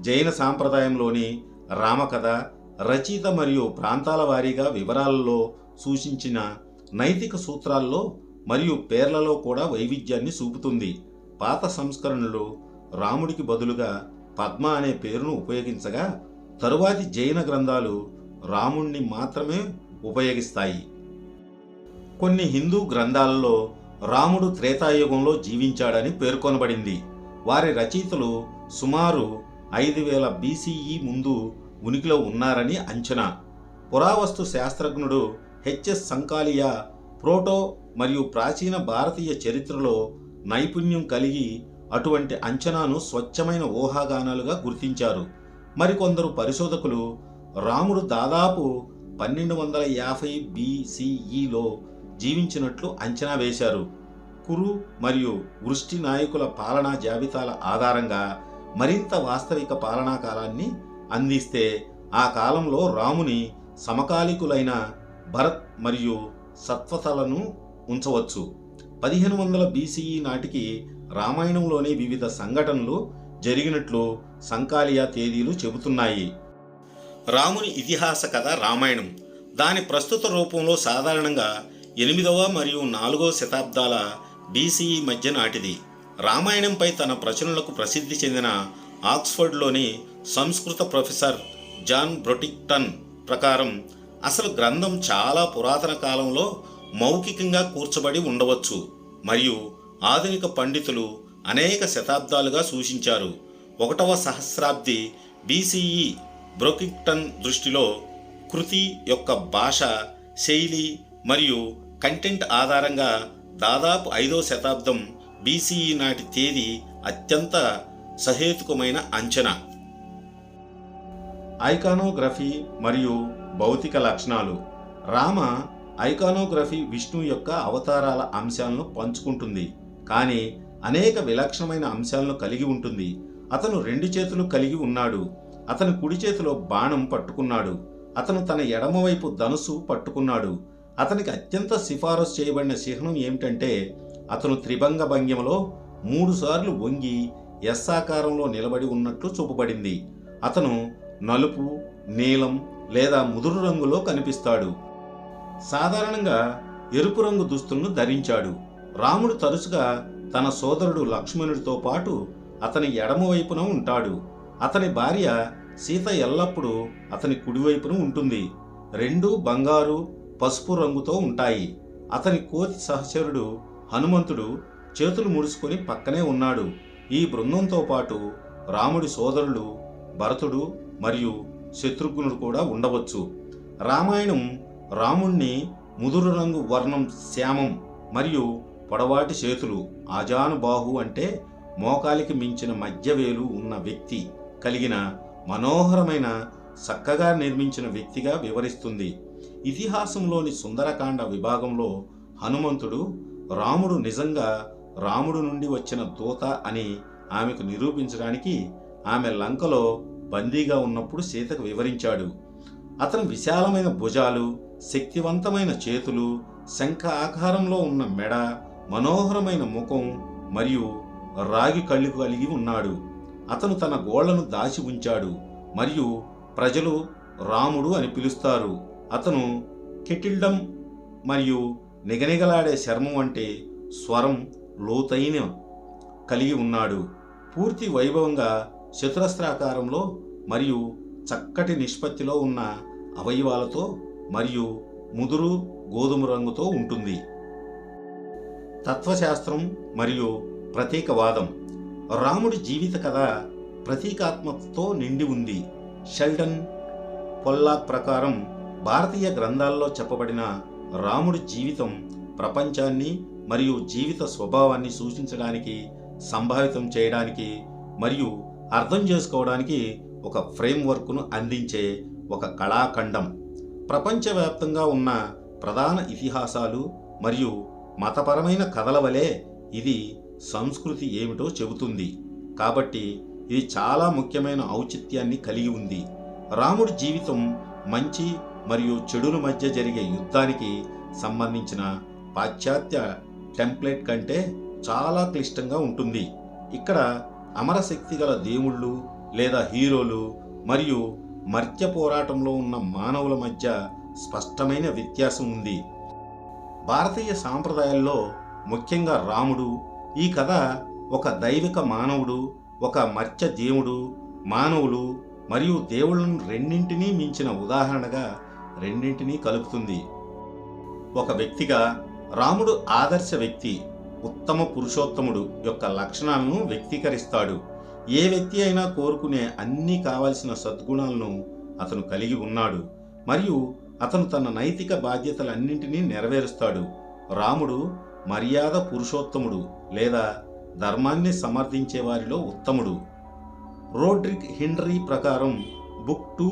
జైన సాంప్రదాయంలోని రామకథ రచయిత మరియు ప్రాంతాల వారీగా వివరాలలో సూచించిన నైతిక సూత్రాల్లో మరియు పేర్లలో కూడా వైవిధ్యాన్ని చూపుతుంది. పాత సంస్కరణలు రాముడికి బదులుగా పద్మ అనే పేరును ఉపయోగించగా తరువాతి జైన గ్రంథాలు రాముణ్ణి మాత్రమే ఉపయోగిస్తాయి. కొన్ని హిందూ గ్రంథాలలో రాముడు త్రేతాయుగంలో జీవించాడని పేర్కొనబడింది. వారి రచయితలు సుమారు 5000 BCE ముందు ఉనికిలో ఉన్నారని అంచనా. పురావస్తు శాస్త్రజ్ఞుడు హెచ్ఎస్ సంకాలియా ప్రోటో మరియు ప్రాచీన భారతీయ చరిత్రలో నైపుణ్యం కలిగి అటువంటి అంచనాను స్వచ్ఛమైన ఊహాగానాలుగా గుర్తించారు. మరికొందరు పరిశోధకులు రాముడు దాదాపు 1250 BCEలో జీవించినట్లు అంచనా వేశారు. కురు మరియు వృష్టి నాయకుల పాలనా జాబితాల ఆధారంగా మరింత వాస్తవిక పాలనా కాలాన్ని అందిస్తే ఆ కాలంలో రాముని సమకాలీకులైన భరత్ మరియు సత్వతలను ఉంచవచ్చు. 1500 BCE నాటికి రామాయణంలోని వివిధ సంఘటనలు జరిగినట్లు సంకాలియా తేదీలు చెబుతున్నాయి. రాముని ఇతిహాస కథ రామాయణం దాని ప్రస్తుత రూపంలో సాధారణంగా 8వ మరియు 4వ శతాబ్దాల BCE మధ్య నాటిది. రామాయణంపై తన ప్రచురణలకు ప్రసిద్ధి చెందిన ఆక్స్ఫర్డ్లోని సంస్కృత ప్రొఫెసర్ జాన్ బ్రొటిక్టన్ ప్రకారం అసలు గ్రంథం చాలా పురాతన కాలంలో మౌఖికంగా కూర్చబడి ఉండవచ్చు మరియు ఆధునిక పండితులు అనేక శతాబ్దాలుగా సూచించారు. ఒకటవ సహస్రాబ్ది బీసీఈ బ్రోకింగ్టన్ దృష్టిలో కృతి యొక్క భాష, శైలి మరియు కంటెంట్ ఆధారంగా దాదాపు 5వ శతాబ్దం బీసీఈ నాటి తేదీ అత్యంత సహేతుకమైన అంచనా. ఐకానోగ్రఫీ మరియు భౌతిక లక్షణాలు. రామ ఐకానోగ్రఫీ విష్ణు యొక్క అవతారాల అంశాలను పంచుకుంటుంది, కానీ అనేక విలక్షణమైన అంశాలను కలిగి ఉంటుంది. అతను 2 చేతులు కలిగి ఉన్నాడు. అతను కుడి చేతిలో బాణం పట్టుకున్నాడు. అతను తన ఎడమవైపు ధనుసు పట్టుకున్నాడు. అతనికి అత్యంత సిఫారసు చేయబడిన చిహ్నం ఏమిటంటే అతను త్రిభంగ భంగిమలో 3 సార్లు వంగి ఎస్ ఆకారంలో నిలబడి ఉన్నట్లు చూపబడింది. అతను నలుపు, నీలం లేదా ముదురు రంగులో కనిపిస్తాడు. సాధారణంగా ఎరుపు రంగు దుస్తులను ధరించాడు. రాముడు తరచుగా తన సోదరుడు లక్ష్మణుడితో పాటు అతని ఎడమవైపున ఉంటాడు. అతని భార్య సీత ఎల్లప్పుడూ అతని కుడివైపున ఉంటుంది. 2 బంగారు, పసుపు రంగుతో ఉంటాయి. అతని కోతి సహచరుడు హనుమంతుడు చేతులు ముడుచుకొని పక్కనే ఉన్నాడు. ఈ బృందంతో పాటు రాముడి సోదరులు భరతుడు మరియు శత్రుఘ్నుడు కూడా ఉండవచ్చు. రామాయణం రాముణ్ణి ముదురు రంగు వర్ణం, శ్యామం మరియు పొడవాటి చేతులు, ఆజానుబాహు అంటే మోకాలికి మించిన మధ్యవేలు ఉన్న వ్యక్తి కలిగిన మనోహరమైన, చక్కగా నిర్మించిన వ్యక్తిగా వివరిస్తుంది. ఇతిహాసంలోని సుందరకాండ విభాగంలో హనుమంతుడు రాముడు నిజంగా రాముడు నుండి వచ్చిన దూత అని ఆమెకు నిరూపించడానికి ఆమె లంకలో బందీగా ఉన్నప్పుడు సీతకు వివరించాడు. అతను విశాలమైన భుజాలు, శక్తివంతమైన చేతులు, శంఖ ఆకారంలో ఉన్న మెడ, మనోహరమైన ముఖం మరియు రాగి కళ్ళు కలిగి ఉన్నాడు. అతను తన గోళ్లను దాచి ఉంచాడు మరియు ప్రజలు రాముడు అని పిలుస్తారు. అతను కెటిల్డం మరియు నిగనిగలాడే చర్మం వంటి స్వరం లోతైన కలిగి ఉన్నాడు. పూర్తి వైభవంగా చతురస్రాకారంలో మరియు చక్కటి నిష్పత్తిలో ఉన్న అవయవాలతో మరియు ముదురు గోధుమ రంగుతో ఉంటుంది. తత్వశాస్త్రం మరియు ప్రతీకవాదం. రాముడి జీవిత కథ ప్రతీకాత్మకతో నిండి ఉంది. షెల్డన్ పొల్లాక్ ప్రకారం భారతీయ గ్రంథాల్లో చెప్పబడిన రాముడి జీవితం ప్రపంచాన్ని మరియు జీవిత స్వభావాన్ని సూచించడానికి, సంభావితం చేయడానికి మరియు అర్థం చేసుకోవడానికి ఒక ఫ్రేమ్వర్క్ను అందించే ఒక కళాఖండం. ప్రపంచవ్యాప్తంగా ఉన్న ప్రధాన ఇతిహాసాలు మరియు మతపరమైన కథల వలె ఇది సంస్కృతి ఏమిటో చెబుతుంది. కాబట్టి ఇది చాలా ముఖ్యమైన ఔచిత్యాన్ని కలిగి ఉంది. రాముడి జీవితం మంచి మరియు చెడుల మధ్య జరిగే యుద్ధానికి సంబంధించిన పాశ్చాత్య టెంప్లెట్ కంటే చాలా క్లిష్టంగా ఉంటుంది. ఇక్కడ అమరశక్తి గల దేవుళ్ళు లేదా హీరోలు మరియు మర్త్య పోరాటంలో ఉన్న మానవుల మధ్య స్పష్టమైన వ్యత్యాసం ఉంది. భారతీయ సాంప్రదాయాల్లో ముఖ్యంగా రాముడు ఈ కథ ఒక దైవిక మానవుడు, ఒక మర్త్య దేవుడు, మానవులు మరియు దేవుళ్లను రెండింటినీ మించిన ఉదాహరణగా రెండింటినీ కలుపుతుంది. ఒక వ్యక్తిగా రాముడు ఆదర్శ వ్యక్తి, ఉత్తమ పురుషోత్తముడు యొక్క లక్షణాలను వ్యక్తీకరిస్తాడు. ఏ వ్యక్తి అయినా కోరుకునే అన్ని కావలసిన సద్గుణాలను అతను కలిగి ఉన్నాడు మరియు అతను తన నైతిక బాధ్యతలన్నింటినీ నెరవేరుస్తాడు. రాముడు మర్యాద పురుషోత్తముడు లేదా ధర్మాన్ని సమర్థించే వారిలో ఉత్తముడు. రోడ్రిక్ హెన్రీ ప్రకారం బుక్ 2,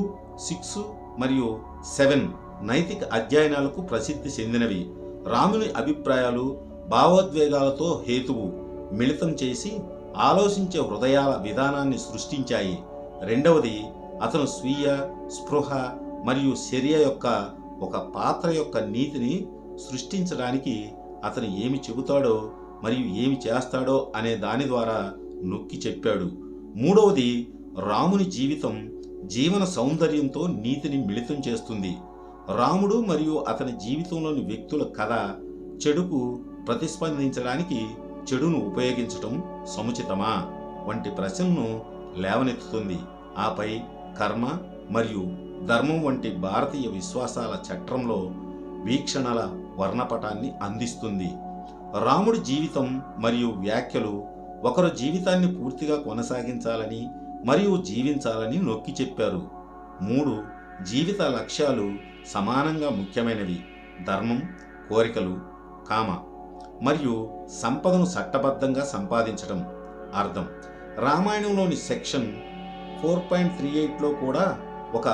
6 మరియు 7 నైతిక అధ్యయనాలకు ప్రసిద్ధి చెందినవి. రాముని అభిప్రాయాలు, భావోద్వేగాలతో హేతువు మిళితం చేసి ఆలోచించే హృదయాల విధానాన్ని సృష్టించాయి. రెండవది, అతను స్వీయ స్పృహ మరియు చర్య యొక్క ఒక పాత్ర యొక్క నీతిని సృష్టించడానికి అతను ఏమి చెబుతాడో మరియు ఏమి చేస్తాడో అనే దాని ద్వారా నొక్కి చెప్పాడు. మూడవది, రాముని జీవితం జీవన సౌందర్యంతో నీతిని మిళితం చేస్తుంది. రాముడు మరియు అతని జీవితంలోని వ్యక్తుల కథ చెడుకు ప్రతిస్పందించడానికి చెడును ఉపయోగించటం సముచితమా వంటి ప్రశ్నను లేవనెత్తుతుంది. ఆపై కర్మ మరియు ధర్మం వంటి భారతీయ విశ్వాసాల చట్రంలో వీక్షణల వర్ణపటాన్ని అందిస్తుంది. రాముడి జీవితం మరియు వ్యాఖ్యలు ఒకరు జీవితాన్ని పూర్తిగా కొనసాగించాలని మరియు జీవించాలని నొక్కి చెప్పారు. 3 జీవిత లక్ష్యాలు సమానంగా ముఖ్యమైనవి: ధర్మం, కోరికలు, కామ మరియు సంపదను చట్టబద్ధంగా సంపాదించడం. అర్థం: రామాయణంలోని సెక్షన్ 4.38లో కూడా ఒక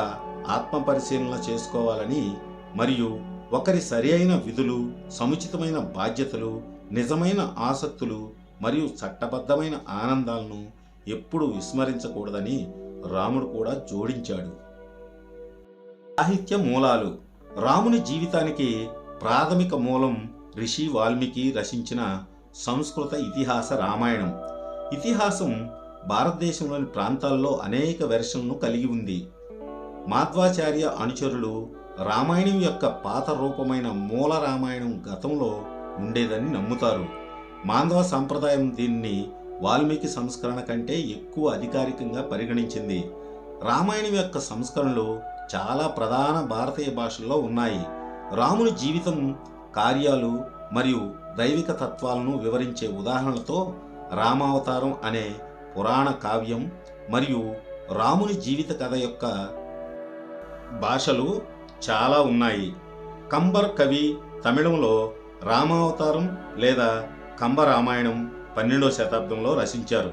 ఆత్మపరిశీలన చేసుకోవాలని మరియు ఒకరి సరి అయిన విధులు, సముచితమైన బాధ్యతలు, నిజమైన ఆసక్తులు మరియు చట్టబద్ధమైన ఆనందాలను ఎప్పుడూ విస్మరించకూడదని రాముడు కూడా జోడించాడు. సాహిత్య మూలాలు. రాముని జీవితానికి ప్రాథమిక మూలం రిషి వాల్మీకి రచించిన సంస్కృత ఇతిహాస రామాయణం. ఇతిహాసం భారతదేశంలోని ప్రాంతాల్లో అనేక వెర్షన్లను కలిగి ఉంది. మాధ్వాచార్య అనుచరులు రామాయణం యొక్క పాత రూపమైన మూల రామాయణం గతంలో ఉండేదని నమ్ముతారు. మాంధ్వ సంప్రదాయం దీన్ని వాల్మీకి సంస్కరణ కంటే ఎక్కువ అధికారికంగా పరిగణించింది. రామాయణం యొక్క సంస్కరణలు చాలా ప్రధాన భారతీయ భాషల్లో ఉన్నాయి. రాముని జీవితం, కార్యాలు మరియు దైవిక తత్వాలను వివరించే ఉదాహరణలతో రామావతారం అనే పురాణ కావ్యం మరియు రాముని జీవిత కథ యొక్క భాషలు చాలా ఉన్నాయి. కంబర్ కవి తమిళంలో రామావతారం లేదా కంబ రామాయణం 12వ శతాబ్దంలో రచించారు.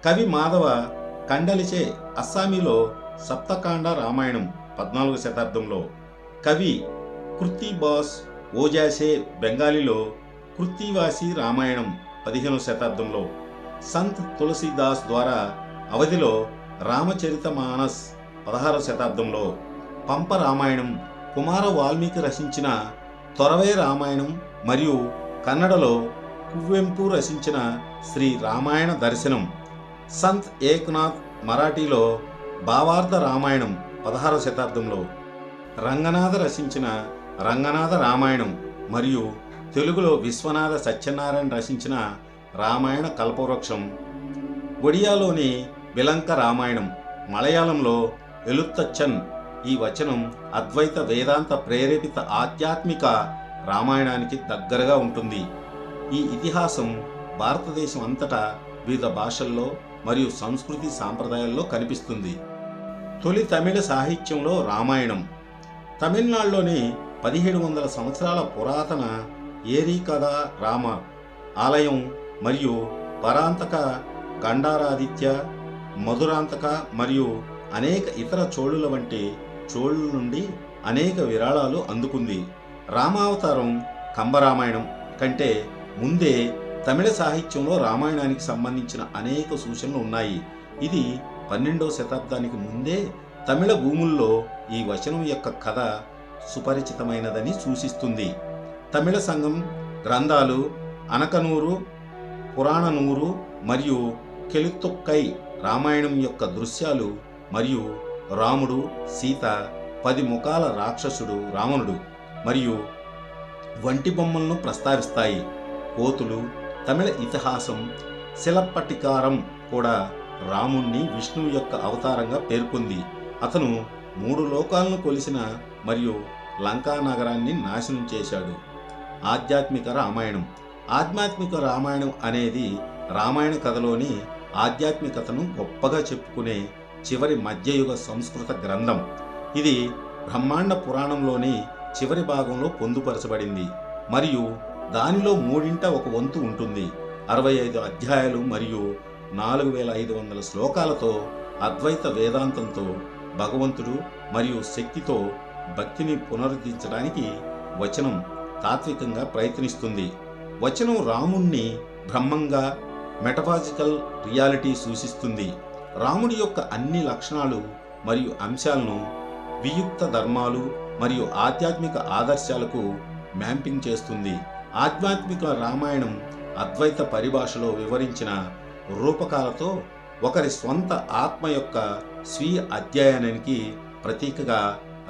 కవి మాధవ కండలిచే అస్సామీలో సప్తకాండ రామాయణం 14వ శతాబ్దంలో, కవి కృత్తిబాస్ ఓజాసే బెంగాలీలో కృత్తివాసి రామాయణం 15వ శతాబ్దంలో, సంత్ తులసీదాస్ ద్వారా అవధిలో రామచరితమానస్ 16వ శతాబ్దంలో, పంప రామాయణం కుమార వాల్మీకి రచించిన తొరవే రామాయణం మరియు కన్నడలో కువెంపు రచించిన శ్రీ రామాయణ దర్శనం, సంత్ ఏక్నాథ్ మరాఠీలో భావార్థ రామాయణం 16వ శతాబ్దంలో, రంగనాథ రచించిన రంగనాథ రామాయణం మరియు తెలుగులో విశ్వనాథ సత్యనారాయణ రచించిన రామాయణ కల్పవృక్షం, ఒడియాలోని విలంక రామాయణం, మలయాళంలో ఎలుత్తచ్చన్. ఈ వచనం అద్వైత వేదాంత ప్రేరేపిత ఆధ్యాత్మిక రామాయణానికి దగ్గరగా ఉంటుంది. ఈ ఇతిహాసం భారతదేశం అంతటా వివిధ భాషల్లో మరియు సంస్కృతి సాంప్రదాయాల్లో కనిపిస్తుంది. తొలి తమిళ సాహిత్యంలో రామాయణం. తమిళనాడులోని 1700 సంవత్సరాల పురాతన ఏరీకథ రామ ఆలయం మరియు పరాంతక, గండారాదిత్య, మధురాంతక మరియు అనేక ఇతర చోళుల వంటి చోళుల నుండి అనేక విరాళాలు అందుకుంది. రామావతారం కంబరామాయణం కంటే ముందే తమిళ సాహిత్యంలో రామాయణానికి సంబంధించిన అనేక సూచనలు ఉన్నాయి. ఇది 12వ శతాబ్దానికి ముందే తమిళ భూముల్లో ఈ వచనం యొక్క కథ సుపరిచితమైనదని సూచిస్తుంది. తమిళ సంఘం గ్రంథాలు అనకనూరు, పురాణనూరు మరియు కెలుత్తొక్కై రామాయణం యొక్క దృశ్యాలు మరియు రాముడు, సీత, 10 ముఖాల రాక్షసుడు రావణుడు మరియు వంటి బొమ్మలను ప్రస్తావిస్తాయి. కోతులు. తమిళ ఇతిహాసం శిలప్పటికారం కూడా రాముణ్ణి విష్ణువు యొక్క అవతారంగా పేర్కొంది. అతను 3 లోకాలను కొలిసిన మరియు లంకా నగరాన్ని నాశనం చేశాడు. ఆధ్యాత్మిక రామాయణం. ఆధ్యాత్మిక రామాయణం అనేది రామాయణ కథలోని ఆధ్యాత్మికతను గొప్పగా చెప్పుకునే చివరి మధ్యయుగ సంస్కృత గ్రంథం. ఇది బ్రహ్మాండ పురాణంలోని చివరి భాగంలో పొందుపరచబడింది మరియు దానిలో 1/3 ఉంటుంది. 65 అధ్యాయాలు మరియు 4500 శ్లోకాలతో అద్వైత వేదాంతంతో భగవంతుడు మరియు శక్తితో భక్తిని పునరుద్ధరించడానికి వచనం తాత్వికంగా ప్రయత్నిస్తుంది. వచనం రాముణ్ణి బ్రహ్మంగా, మెటఫాజికల్ రియాలిటీ సూచిస్తుంది. రాముడి యొక్క అన్ని లక్షణాలు మరియు అంశాలను వియుక్త ధర్మాలు మరియు ఆధ్యాత్మిక ఆదర్శాలకు మ్యాపింగ్ చేస్తుంది. ఆధ్యాత్మిక రామాయణం అద్వైత పరిభాషలో వివరించిన రూపకాలతో ఒకరి స్వంత ఆత్మ యొక్క స్వీయ అధ్యయనానికి ప్రతీకగా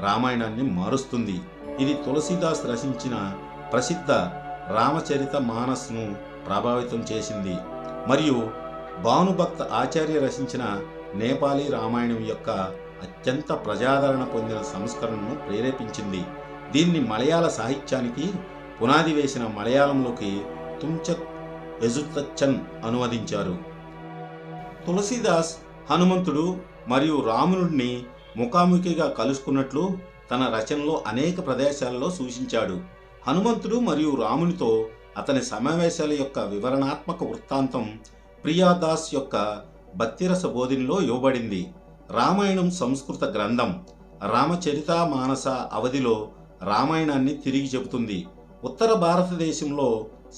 రామాయణాన్ని మారుస్తుంది. ఇది తులసీదాస్ రచించిన ప్రసిద్ధ రామచరిత మానస్ను ప్రభావితం చేసింది మరియు భానుభక్త ఆచార్య రచించిన నేపాలీ రామాయణం యొక్క అత్యంత ప్రజాదరణ పొందిన సంస్కరణను ప్రేరేపించింది. దీన్ని మలయాళ సాహిత్యానికి పునాది వేసిన మలయాళంలోకి తుంచక్ ఎజుతచ్చన్ అనువదించారు. తులసీదాస్ హనుమంతుడు మరియు రామునుడిని ముఖాముఖిగా కలుసుకున్నట్లు తన రచనలో అనేక ప్రదేశాలలో సూచించాడు. హనుమంతుడు మరియు రామునితో అతని సమావేశాల యొక్క వివరణాత్మక వృత్తాంతం ప్రియాదాస్ యొక్క భక్తిరస బోధినిలో ఇవ్వబడింది. రామాయణం సంస్కృత గ్రంథం. రామచరితమానస అవధిలో రామాయణాన్ని తిరిగి చెబుతుంది. ఉత్తర భారతదేశంలో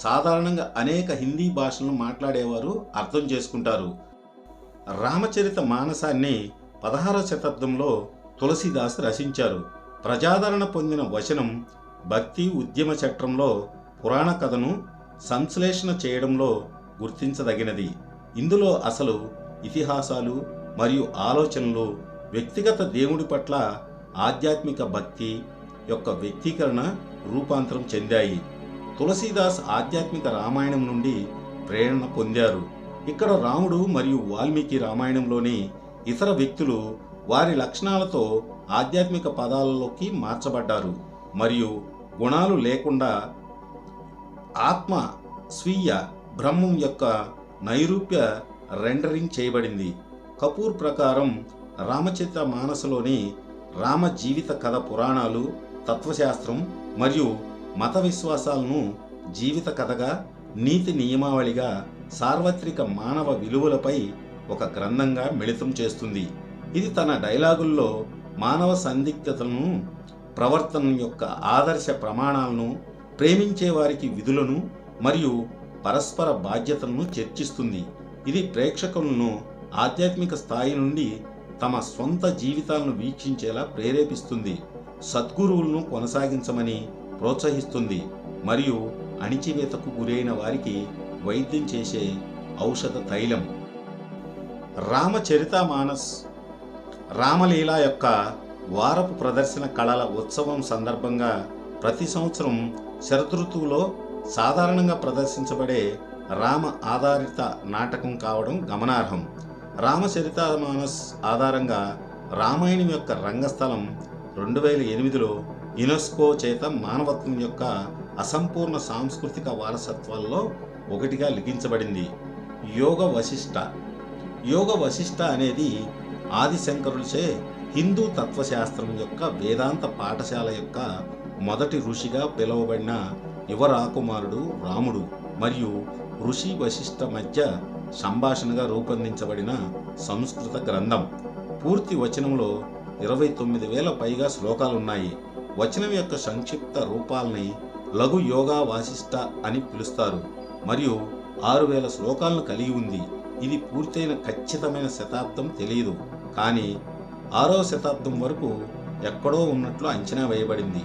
సాధారణంగా అనేక హిందీ భాషలను మాట్లాడేవారు అర్థం చేసుకుంటారు. రామచరిత మానసాన్ని 16వ శతాబ్దంలో తులసీదాస్ రచించారు. ప్రజాదరణ పొందిన వచనం భక్తి ఉద్యమ చట్రంలో పురాణ కథను సంశ్లేషణ చేయడంలో గుర్తించదగినది. ఇందులో అసలు ఇతిహాసాలు మరియు ఆలోచనలు వ్యక్తిగత దేవుడి పట్ల ఆధ్యాత్మిక భక్తి యొక్క వ్యక్తీకరణ రూపాంతరం చెందాయి. తులసీదాస్ ఆధ్యాత్మిక రామాయణం నుండి ప్రేరణ పొందారు. ఇక్కడ రాముడు మరియు వాల్మీకి రామాయణంలోని ఇతర వ్యక్తులు వారి లక్షణాలతో ఆధ్యాత్మిక పదాలలోకి మార్చబడ్డారు మరియు గుణాలు లేకుండా ఆత్మ స్వీయ బ్రహ్మం యొక్క నైరూప్య రెండరింగ్ చేయబడింది. కపూర్ ప్రకారం రామచరిత మానసలోని రామ జీవిత కథ పురాణాలు, తత్వశాస్త్రం మరియు మత విశ్వాసాలను జీవిత కథగా, నీతి నియమావళిగా, సార్వత్రిక మానవ విలువలపై ఒక గ్రంథంగా మిళితం చేస్తుంది. ఇది తన డైలాగుల్లో మానవ సందిగ్ధతలను, ప్రవర్తన యొక్క ఆదర్శ ప్రమాణాలను, ప్రేమించే వారికి విధులను మరియు పరస్పర బాధ్యతలను చర్చిస్తుంది. ఇది ప్రేక్షకులను ఆధ్యాత్మిక స్థాయి నుండి తమ స్వంత జీవితాలను వీక్షించేలా ప్రేరేపిస్తుంది, సద్గురువులను కొనసాగించమని ప్రోత్సహిస్తుంది మరియు అణిచివేతకు గురైన వారికి వైద్యం చేసే ఔషధ తైలం. రామచరితమానస్ రామలీల యొక్క వారపు ప్రదర్శన కళల ఉత్సవం సందర్భంగా ప్రతి సంవత్సరం శరదృతువులో సాధారణంగా ప్రదర్శించబడే రామ ఆధారిత నాటకం కావడం గమనార్హం. రామచరితమానస్ ఆధారంగా రామాయణం యొక్క రంగస్థలం 2008లో యునెస్కో చేత మానవత్వం యొక్క అసంపూర్ణ సాంస్కృతిక వారసత్వాల్లో ఒకటిగా లిఖించబడింది. యోగ వశిష్ఠ. యోగ వశిష్ఠ అనేది ఆదిశంకరులచే హిందూ తత్వశాస్త్రం యొక్క వేదాంత పాఠశాల యొక్క మొదటి ఋషిగా పిలువబడిన యువరాకుమారుడు రాముడు మరియు ఋషి వశిష్ఠ మధ్య సంభాషణగా రూపొందించబడిన సంస్కృత గ్రంథం. పూర్తి వచనంలో 29,000 పైగా శ్లోకాలున్నాయి. వచనం యొక్క సంక్షిప్త రూపాలని లఘు యోగా వాసిష్ఠ అని పిలుస్తారు మరియు 6,000 శ్లోకాలను కలిగి ఉంది. ఇది పూర్తయిన ఖచ్చితమైన శతాబ్దం తెలియదు, కానీ 6వ శతాబ్దం వరకు ఎక్కడో ఉన్నట్లు అంచనా వేయబడింది.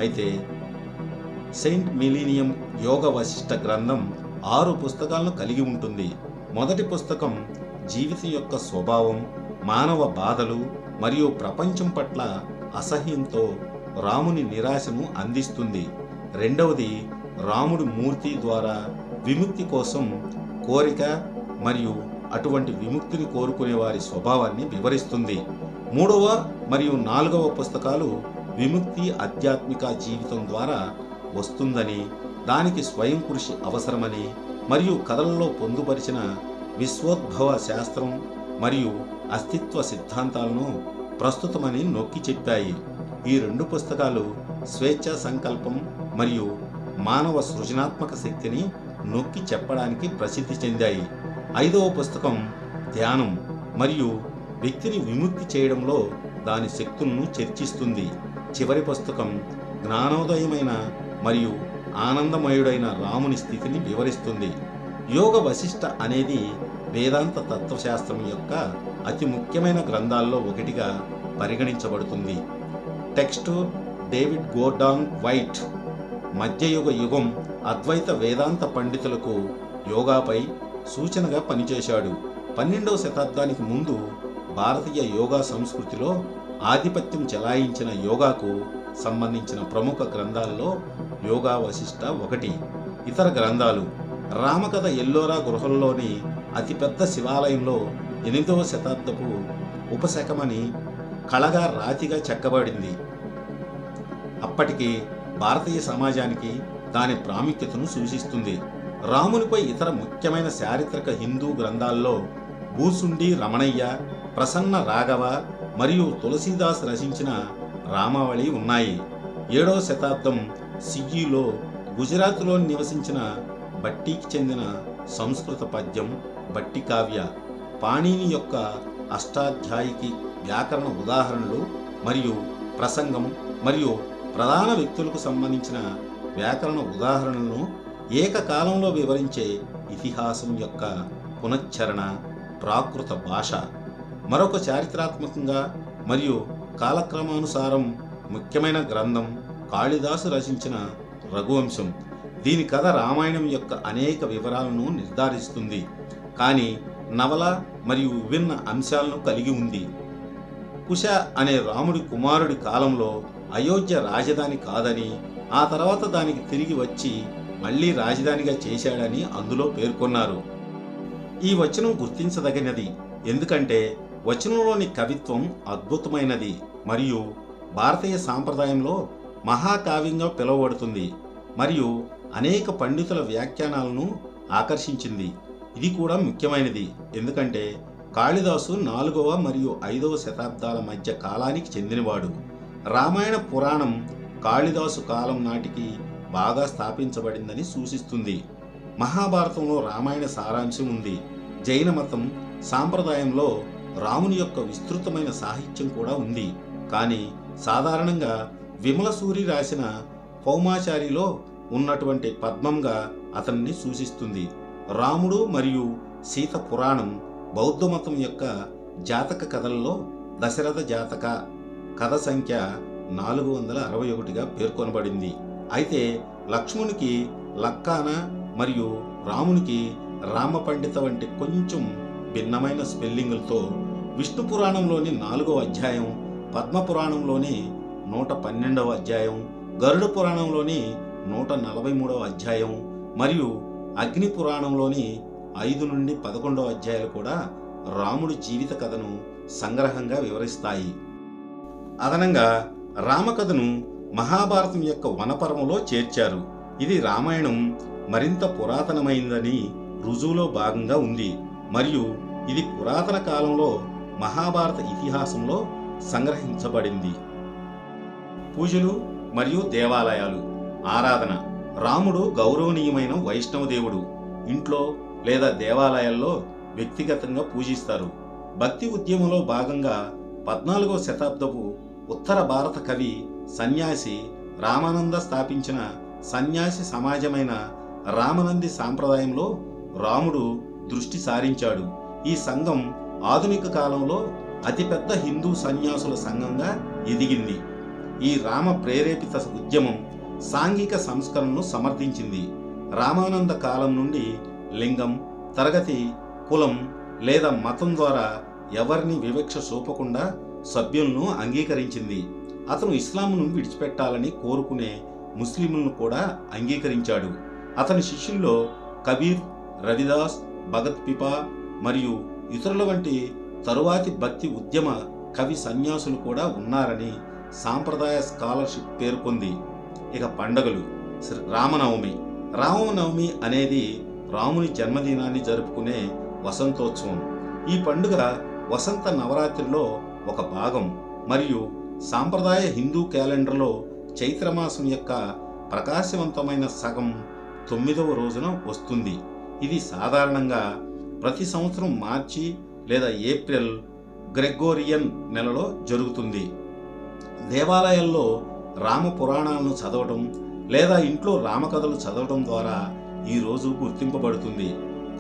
అయితే సెయింట్ మిలీనియం యోగ వశిష్ఠ గ్రంథం 6 పుస్తకాలను కలిగి ఉంటుంది. మొదటి పుస్తకం జీవితం యొక్క స్వభావం, మానవ బాధలు మరియు ప్రపంచం పట్ల అసహ్యంతో రాముని నిరాశను అందిస్తుంది. రెండవది రాముడి మూర్తి ద్వారా విముక్తి కోసం కోరిక మరియు అటువంటి విముక్తిని కోరుకునే వారి స్వభావాన్ని వివరిస్తుంది. 3వ మరియు 4వ పుస్తకాలు విముక్తి ఆధ్యాత్మిక జీవితం ద్వారా వస్తుందని, దానికి స్వయం కృషి అవసరమని మరియు కథలలో పొందుపరిచిన విశ్వోద్భవ శాస్త్రం మరియు అస్తిత్వ సిద్ధాంతాలను ప్రస్తుతమని నొక్కి చెప్పాయి. ఈ 2 పుస్తకాలు స్వేచ్ఛా సంకల్పం మరియు మానవ సృజనాత్మక శక్తిని నొక్కి చెప్పడానికి ప్రసిద్ధి చెందాయి. 5వ పుస్తకం ధ్యానం మరియు వ్యక్తిని విముక్తి చేయడంలో దాని శక్తులను చర్చిస్తుంది. చివరి పుస్తకం జ్ఞానోదయమైన మరియు ఆనందమయుడైన రాముని స్థితిని వివరిస్తుంది. యోగ వశిష్ఠ అనేది వేదాంత తత్వశాస్త్రం యొక్క అతి ముఖ్యమైన గ్రంథాల్లో ఒకటిగా పరిగణించబడుతుంది. Text David Gordon white. మధ్యయుగ యుగం అద్వైత వేదాంత పండితులకు యోగాపై సూచనగా పనిచేశాడు. 12వ శతాబ్దానికి ముందు భారతీయ యోగా సంస్కృతిలో ఆధిపత్యం చెలాయించిన యోగాకు సంబంధించిన ప్రముఖ గ్రంథాలలో యోగా వశిష్ఠ ఒకటి. ఇతర గ్రంథాలు రామకథ ఎల్లోరా గృహంలోని అతిపెద్ద శివాలయంలో 8వ శతాబ్దపు ఉపశకమని కళగా రాతిగా చెక్కబడింది. అప్పటికి భారతీయ సమాజానికి దాని ప్రాముఖ్యతను సూచిస్తుంది. రామునిపై ఇతర ముఖ్యమైన చారిత్రక హిందూ గ్రంథాల్లో భూసుండి రమణయ్య, ప్రసన్న రాఘవ మరియు తులసీదాస్ రచించిన రామావళి ఉన్నాయి. 7వ శతాబ్దం సిఈలో గుజరాత్లో నివసించిన భట్టికి చెందిన సంస్కృత పద్యం భట్టి కావ్య, పాణిని యొక్క అష్టాధ్యాయికి వ్యాకరణ ఉదాహరణలు మరియు ప్రసంగం మరియు ప్రధాన వ్యక్తులకు సంబంధించిన వ్యాకరణ ఉదాహరణలను ఏకకాలంలో వివరించే ఇతిహాసం యొక్క పునశ్చరణ ప్రాకృత భాష. మరొక చారిత్రాత్మకంగా మరియు కాలక్రమానుసారం ముఖ్యమైన గ్రంథం కాళిదాసు రచించిన రఘువంశం. దీని కథ రామాయణం యొక్క అనేక వివరాలను నిర్ధారిస్తుంది, కానీ నవల మరియు విభిన్న అంశాలను కలిగి ఉంది. కుశ అనే రాముడి కుమారుడి కాలంలో అయోధ్య రాజధాని కాదని, ఆ తర్వాత దానికి తిరిగి వచ్చి మళ్లీ రాజధానిగా చేశాడని అందులో పేర్కొన్నారు. ఈ వచనం గుర్తించదగినది, ఎందుకంటే వచనంలోని కవిత్వం అద్భుతమైనది మరియు భారతీయ సాంప్రదాయంలో మహాకావ్యంగా పిలువబడుతుంది మరియు అనేక పండితుల వ్యాఖ్యానాలను ఆకర్షించింది. ఇది కూడా ముఖ్యమైనది, ఎందుకంటే కాళిదాసు 4వ మరియు 5వ శతాబ్దాల మధ్య కాలానికి చెందినవాడు. రామాయణ పురాణం కాళిదాసు కాలం నాటికి బాగా స్థాపించబడిందని సూచిస్తుంది. మహాభారతంలో రామాయణ సారాంశం ఉంది. జైన మతం సాంప్రదాయంలో రాముని యొక్క విస్తృతమైన సాహిత్యం కూడా ఉంది, కానీ సాధారణంగా విమలసూరి రాసిన పౌమాచారిలో ఉన్నటువంటి పద్మంగా అతన్ని సూచిస్తుంది. రాముడు మరియు సీత పురాణం బౌద్ధ మతం యొక్క జాతక కథల్లో దశరథ జాతక కథ సంఖ్య 461గా పేర్కొనబడింది. అయితే లక్ష్మణునికి లక్కాన మరియు రామునికి రామపండిత వంటి కొంచెం భిన్నమైన స్పెల్లింగులతో విష్ణు పురాణంలోని 4వ అధ్యాయం, పద్మ పురాణంలోని 112వ అధ్యాయం, గరుడ పురాణంలోని 143వ అధ్యాయం మరియు అగ్ని పురాణంలోని 5 నుండి 11వ అధ్యాయాలు కూడా రాముడి జీవిత కథను సంగ్రహంగా వివరిస్తాయి. అదనంగా రామకథను మహాభారతం యొక్క వనపర్వంలో చేర్చారు. ఇది రామాయణం మరింత పురాతనమైందని రుజువులో భాగంగా ఉంది మరియు ఇది పురాతన కాలంలో మహాభారత ఇతిహాసంలో సంగ్రహించబడింది. పూజలు మరియు దేవాలయాలు. ఆరాధన. రాముడు గౌరవనీయమైన వైష్ణవ దేవుడు. ఇంట్లో లేదా దేవాలయాల్లో వ్యక్తిగతంగా పూజిస్తారు. భక్తి ఉద్యమంలో భాగంగా 14వ శతాబ్దపు ఉత్తర భారత కవి సన్యాసి రామానంద స్థాపించిన సన్యాసి సమాజమైన రామనంది సాంప్రదాయంలో రాముడు దృష్టి సారించాడు. ఈ సంఘం ఆధునిక కాలంలో అతిపెద్ద హిందూ సన్యాసుల సంఘంగా ఎదిగింది. ఈ రామ ప్రేరేపిత ఉద్యమం సాంఘిక సంస్కరణను సమర్థించింది. రామానంద కాలం నుండి లింగం, తరగతి, కులం లేదా మతం ద్వారా ఎవరిని వివక్ష చూపకుండా సభ్యులను అంగీకరించింది. అతను ఇస్లాంను విడిచిపెట్టాలని కోరుకునే ముస్లింలను కూడా అంగీకరించాడు. అతని శిష్యుల్లో కబీర్, రవిదాస్, భగత్ పిపా మరియు ఇతరుల వంటి తరువాతి భక్తి ఉద్యమ కవి సన్యాసులు కూడా ఉన్నారని సాంప్రదాయ స్కాలర్షిప్ పేర్కొంది. ఇక పండుగలు. రామనవమి. రామనవమి అనేది రాముని జన్మదినాన్ని జరుపుకునే వసంతోత్సవం. ఈ పండుగ వసంత నవరాత్రిలో ఒక భాగం మరియు సాంప్రదాయ హిందూ క్యాలెండర్లో చైత్రమాసం యొక్క ప్రకాశవంతమైన సగం 9వ రోజున వస్తుంది. ఇది సాధారణంగా ప్రతి సంవత్సరం మార్చి లేదా ఏప్రిల్ గ్రెగోరియన్ నెలలో జరుగుతుంది. దేవాలయాల్లో రామ పురాణాలను చదవడం లేదా ఇంట్లో రామకథలు చదవడం ద్వారా ఈ రోజు గుర్తింపబడుతుంది.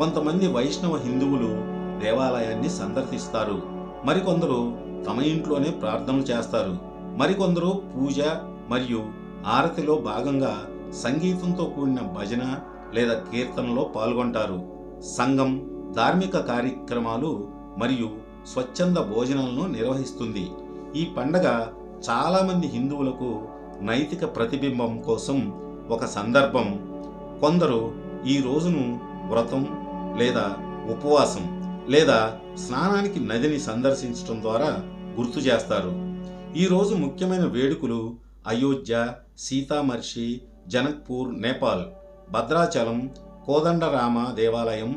కొంతమంది వైష్ణవ హిందువులు దేవాలయాన్ని సందర్శిస్తారు, మరికొందరు తమ ఇంట్లోనే ప్రార్థనలు చేస్తారు, మరికొందరు పూజ మరియు ఆరతిలో భాగంగా సంగీతంతో కూడిన భజన లేదా కీర్తనలో పాల్గొంటారు. సంఘం ధార్మిక కార్యక్రమాలు మరియు స్వచ్ఛంద భోజనాలను నిర్వహిస్తుంది. ఈ పండగ చాలామంది హిందువులకు నైతిక ప్రతిబింబం కోసం ఒక సందర్భం. కొందరు ఈ రోజును వ్రతం లేదా ఉపవాసం లేదా స్నానానికి నదిని సందర్శించడం ద్వారా గుర్తు చేస్తారు. ఈ రోజు ముఖ్యమైన వేడుకలు అయోధ్య, సీతామర్షి, జనక్పూర్ నేపాల్, భద్రాచలం, కోదండరామ దేవాలయం,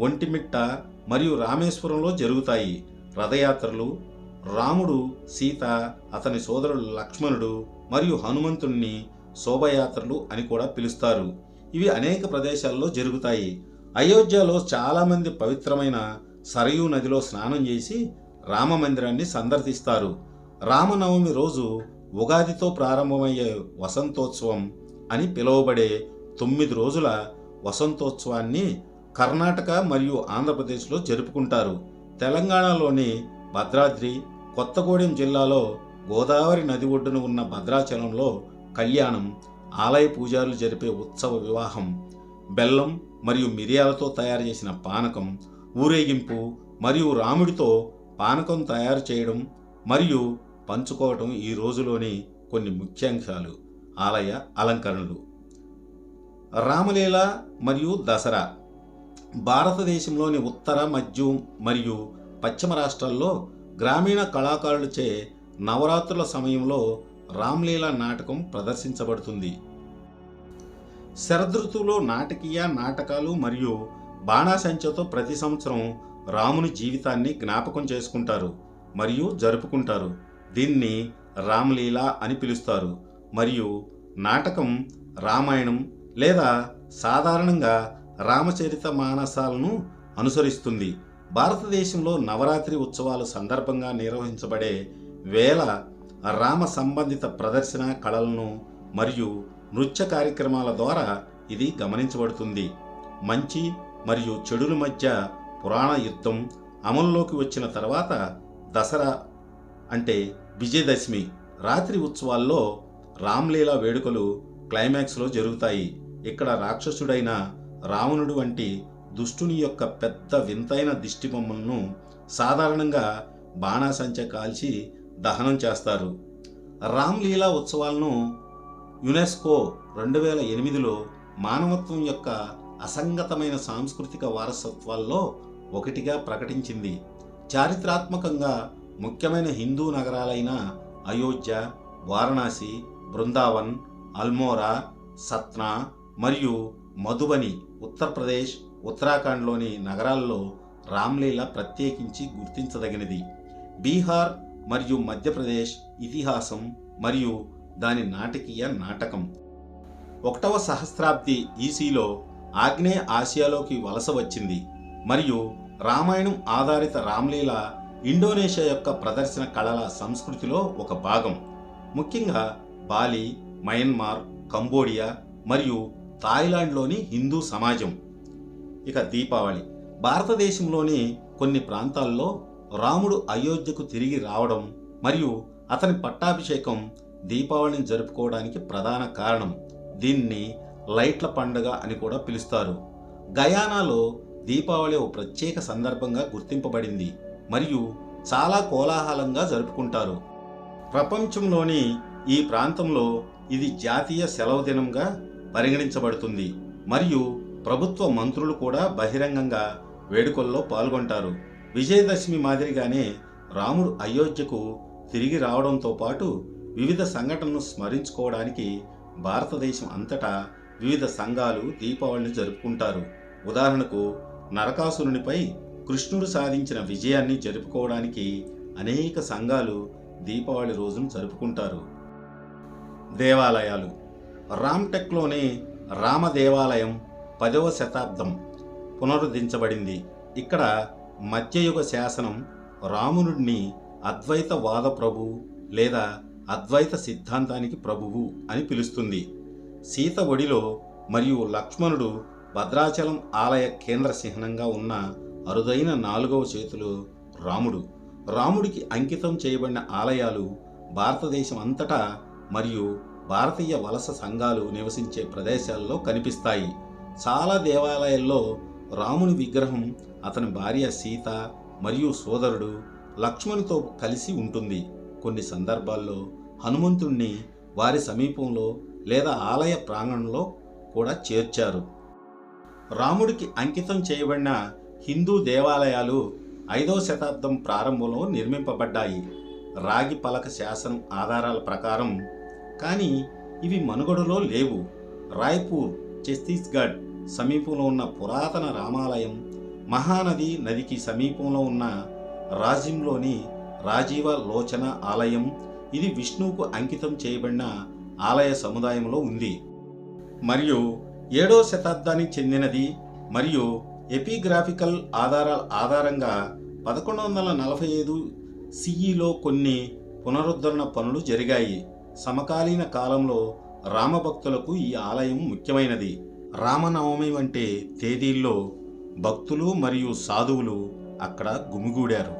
ఒంటిమిట్ట మరియు రామేశ్వరంలో జరుగుతాయి. రథయాత్రలు రాముడు, సీత, అతని సోదరుడు లక్ష్మణుడు మరియు హనుమంతుణ్ణి శోభయాత్రలు అని కూడా పిలుస్తారు. ఇవి అనేక ప్రదేశాల్లో జరుగుతాయి. అయోధ్యలో చాలామంది పవిత్రమైన సరయూ నదిలో స్నానం చేసి రామ మందిరాన్ని సందర్శిస్తారు. రామనవమి రోజు ఉగాదితో ప్రారంభమయ్యే వసంతోత్సవం అని పిలువబడే 9 రోజుల వసంతోత్సవాన్ని కర్ణాటక మరియు ఆంధ్రప్రదేశ్లో జరుపుకుంటారు. తెలంగాణలోని భద్రాద్రి కొత్తగూడెం జిల్లాలో గోదావరి నది ఒడ్డున ఉన్న భద్రాచలంలో కళ్యాణం, ఆలయ పూజారులు జరిపే ఉత్సవ వివాహం, బెల్లం మరియు మిరియాలతో తయారు చేసిన పానకం, ఊరేగింపు మరియు రాముడితో పానకం తయారు చేయడం మరియు పంచుకోవటం ఈ రోజులోని కొన్ని ముఖ్యాంశాలు. ఆలయ అలంకరణలు. రామలీల మరియు దసరా భారతదేశంలోని ఉత్తర, మధ్య మరియు పశ్చిమ రాష్ట్రాల్లో గ్రామీణ కళాకారులచే నవరాత్రుల సమయంలో రామ్లీలా నాటకం ప్రదర్శించబడుతుంది. శరదృతువులో నాటకీయ నాటకాలు మరియు బాణాసంచతో ప్రతి సంవత్సరం రాముని జీవితాన్ని జ్ఞాపకం చేసుకుంటారు మరియు జరుపుకుంటారు. దీన్ని రామ్లీలా అని పిలుస్తారు. మరియు నాటకం రామాయణం లేదా సాధారణంగా రామచరిత మానసాలను అనుసరిస్తుంది. భారతదేశంలో నవరాత్రి ఉత్సవాల సందర్భంగా నిర్వహించబడే వేల రామ సంబంధిత ప్రదర్శన కళలను మరియు నృత్య కార్యక్రమాల ద్వారా ఇది గమనించబడుతుంది. మంచి మరియు చెడుల మధ్య పురాణ యుద్ధం అమల్లోకి వచ్చిన తర్వాత దసరా అంటే విజయదశమి రాత్రి ఉత్సవాల్లో రామ్లీలా వేడుకలు క్లైమాక్స్లో జరుగుతాయి. ఇక్కడ రాక్షసుడైన రావణుడు వంటి దుష్టుని యొక్క పెద్ద వింతైన దిష్టిబొమ్మలను సాధారణంగా బాణాసంచ కాల్చి దహనం చేస్తారు. రామ్లీలా ఉత్సవాలను యునెస్కో 2008లో మానవత్వం యొక్క అసంగతమైన సాంస్కృతిక వారసత్వాల్లో ఒకటిగా ప్రకటించింది. చారిత్రాత్మకంగా ముఖ్యమైన హిందూ నగరాలైన అయోధ్య, వారణాసి, బృందావన్, అల్మోరా, సత్నా మరియు మధుబని ఉత్తరప్రదేశ్, ఉత్తరాఖండ్లోని నగరాల్లో రామ్లీలా ప్రత్యేకించి గుర్తించదగినది. బీహార్ మరియు మధ్యప్రదేశ్ ఇతిహాసం మరియు దాని నాటకీయ నాటకం 1వ సహస్రాబ్ది ఈసీలో ఆగ్నేయ ఆసియాలోకి వలస వచ్చింది మరియు రామాయణం ఆధారిత రామ్లీలా ఇండోనేషియా యొక్క ప్రదర్శన కళల సంస్కృతిలో ఒక భాగం. ముఖ్యంగా బాలి, మయన్మార్, కంబోడియా మరియు థాయిలాండ్లోని హిందూ సమాజం. ఇక దీపావళి భారతదేశంలోని కొన్ని ప్రాంతాల్లో రాముడు అయోధ్యకు తిరిగి రావడం మరియు అతని పట్టాభిషేకం దీపావళిని జరుపుకోవడానికి ప్రధాన కారణం. దీన్ని లైట్ల పండుగ అని కూడా పిలుస్తారు. గయానాలో దీపావళి ఒక ప్రత్యేక సందర్భంగా గుర్తింపబడింది మరియు చాలా కోలాహలంగా జరుపుకుంటారు. ప్రపంచంలోని ఈ ప్రాంతంలో ఇది జాతీయ సెలవు దినంగా పరిగణించబడుతుంది మరియు ప్రభుత్వ మంత్రులు కూడా బహిరంగంగా వేడుకల్లో పాల్గొంటారు. విజయదశమి మాదిరిగానే రాముడు అయోధ్యకు తిరిగి రావడంతో పాటు వివిధ సంఘటనలను స్మరించుకోవడానికి భారతదేశం అంతటా వివిధ సంఘాలు దీపావళిని జరుపుకుంటారు. ఉదాహరణకు నరకాసురునిపై కృష్ణుడు సాధించిన విజయాన్ని జరుపుకోవడానికి అనేక సంఘాలు దీపావళి రోజును జరుపుకుంటారు. దేవాలయాలు. రామ్టెక్లోని రామ దేవాలయం 10వ శతాబ్దం పునరుద్ధరించబడింది. ఇక్కడ మధ్యయుగ శాసనం రామునుడిని అద్వైత వాద ప్రభువు లేదా అద్వైత సిద్ధాంతానికి ప్రభువు అని పిలుస్తుంది. సీత ఒడిలో మరియు లక్ష్మణుడు భద్రాచలం ఆలయ కేంద్ర చిహ్నంగా ఉన్న అరుదైన 4వ చేతులు రాముడు. రాముడికి అంకితం చేయబడిన ఆలయాలు భారతదేశం అంతటా మరియు భారతీయ వలస సంఘాలు నివసించే ప్రదేశాల్లో కనిపిస్తాయి. చాలా దేవాలయాల్లో రాముని విగ్రహం అతని భార్య సీత మరియు సోదరుడు లక్ష్మణునితో కలిసి ఉంటుంది. కొన్ని సందర్భాల్లో హనుమంతుణ్ణి వారి సమీపంలో లేదా ఆలయ ప్రాంగణంలో కూడా చేర్చారు. రాముడికి అంకితం చేయబడిన హిందూ దేవాలయాలు 5వ శతాబ్దం ప్రారంభంలో నిర్మింపబడ్డాయి రాగి పలక శాసనం ఆధారాల ప్రకారం, కానీ ఇవి మనుగడలో లేవు. రాయ్పూర్, ఛత్తీస్గఢ్ సమీపంలో ఉన్న పురాతన రామాలయం, మహానది నదికి సమీపంలో ఉన్న రాజింలోని రాజీవ లోచన ఆలయం, ఇది విష్ణువుకు అంకితం చేయబడిన ఆలయ సముదాయంలో ఉంది. మరియు 7వ శతాబ్దానికి చెందినది. మరియు ఎపిగ్రాఫికల్ ఆధారాల ఆధారంగా 1145 సిఈలో కొన్ని పునరుద్ధరణ పనులు జరిగాయి. సమకాలీన కాలంలో రామభక్తులకు ఈ ఆలయం ముఖ్యమైనది. రామనవమి వంటి తేదీల్లో భక్తులు మరియు సాధువులు అక్కడ గుమిగూడారు.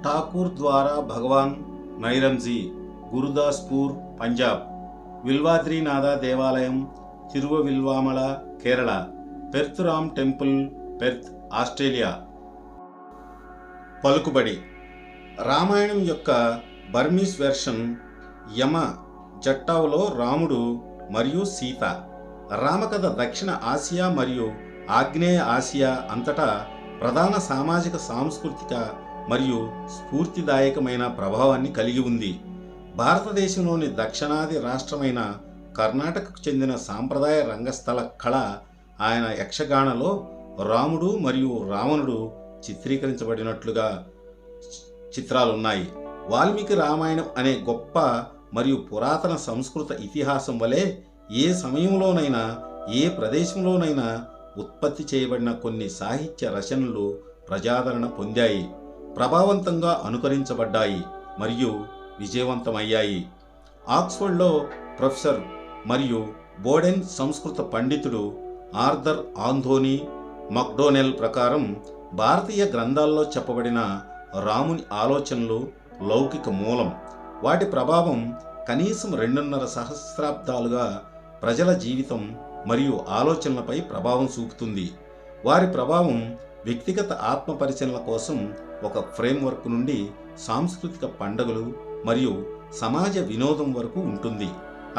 ఠాకూర్ ద్వారా భగవాన్ నైరంజీ, గురుదాస్పూర్, పంజాబ్. విల్వాద్రీనాథ దేవాలయం, తిరువవిల్వామల, కేరళ. పెర్త్రామ్ టెంపుల్, పెర్త్, ఆస్ట్రేలియా. పలుకుబడి. రామాయణం యొక్క బర్మీస్ వెర్షన్ యమ జట్టావులో రాముడు మరియు సీత. రామకథ దక్షిణ ఆసియా మరియు ఆగ్నేయ ఆసియా అంతటా ప్రధాన సామాజిక, సాంస్కృతిక మరియు స్ఫూర్తిదాయకమైన ప్రభావాన్ని కలిగి ఉంది. భారతదేశంలోని దక్షిణాది రాష్ట్రమైన కర్ణాటకకు చెందిన సాంప్రదాయ రంగస్థల కళ ఆయన యక్షగానలో రాముడు మరియు రావణుడు చిత్రీకరించబడినట్లుగా చిత్రాలున్నాయి. వాల్మీకి రామాయణం అనే గొప్ప మరియు పురాతన సంస్కృత ఇతిహాసం వలె ఏ సమయంలోనైనా ఏ ప్రదేశంలోనైనా ఉత్పత్తి చేయబడిన కొన్ని సాహిత్య రచనలు ప్రజాదరణ పొందాయి, ప్రభావవంతంగా అనుకరించబడ్డాయి మరియు విజయవంతమయ్యాయి. ఆక్స్ఫర్డ్లో ప్రొఫెసర్ మరియు బోడెన్ సంస్కృత పండితుడు ఆర్థర్ ఆంథోనీ మక్డోనెల్ ప్రకారం భారతీయ గ్రంథాల్లో చెప్పబడిన రాముని ఆలోచనలు లౌకిక మూలం. వాటి ప్రభావం కనీసం 2.5 సహస్రాబ్దాలుగా ప్రజల జీవితం మరియు ఆలోచనలపై ప్రభావం చూపుతుంది. వారి ప్రభావం వ్యక్తిగత ఆత్మ పరిశీలన కోసం ఒక ఫ్రేమ్వర్క్ నుండి సాంస్కృతిక పండుగలు మరియు సమాజ వినోదం వరకు ఉంటుంది.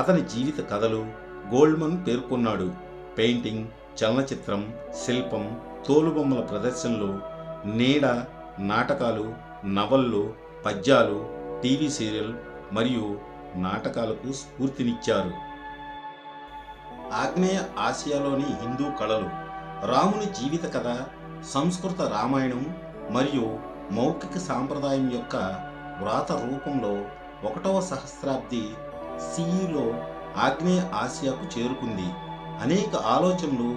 అతని జీవిత కథలు గోల్డ్మన్ పేర్కొన్నాడు. పెయింటింగ్, చలనచిత్రం, శిల్పం, తోలుబొమ్మల ప్రదర్శనలు, నీడ, నాటకాలు, నవళ్ళు, పద్యాలు, టీవీ సీరియల్ మరియు నాటకాలకు స్ఫూర్తినిచ్చారు. ఆగ్నేయ ఆసియాలోని హిందూ కళలు. రాముని జీవిత కథ, సంస్కృత రామాయణం మరియు మౌఖిక సాంప్రదాయం యొక్క వ్రాత రూపంలో 1వ సహస్రాబ్ది సిఈలో ఆగ్నేయ ఆసియాకు చేరుకుంది. అనేక ఆలోచనలు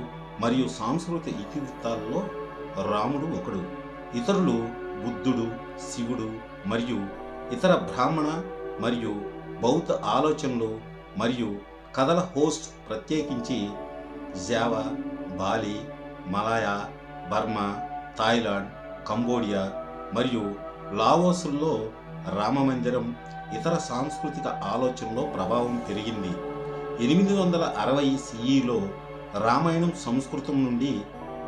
మరియు సాంస్కృతిక ఇతివృత్తాలలో రాముడు ఒకడు. ఇతరులు బుద్ధుడు, శివుడు మరియు ఇతర బ్రాహ్మణ మరియు బౌద్ధ ఆలోచనలు మరియు కథల హోస్ట్ ప్రత్యేకించి Java, Bali, Malaya, Burma, Thailand, Cambodia మరియు లావోసుల్లో రామమందిరం, ఇతర సాంస్కృతిక ఆలోచనలో ప్రభావం పెరిగింది. 860 సిఈలో రామాయణం సంస్కృతం నుండి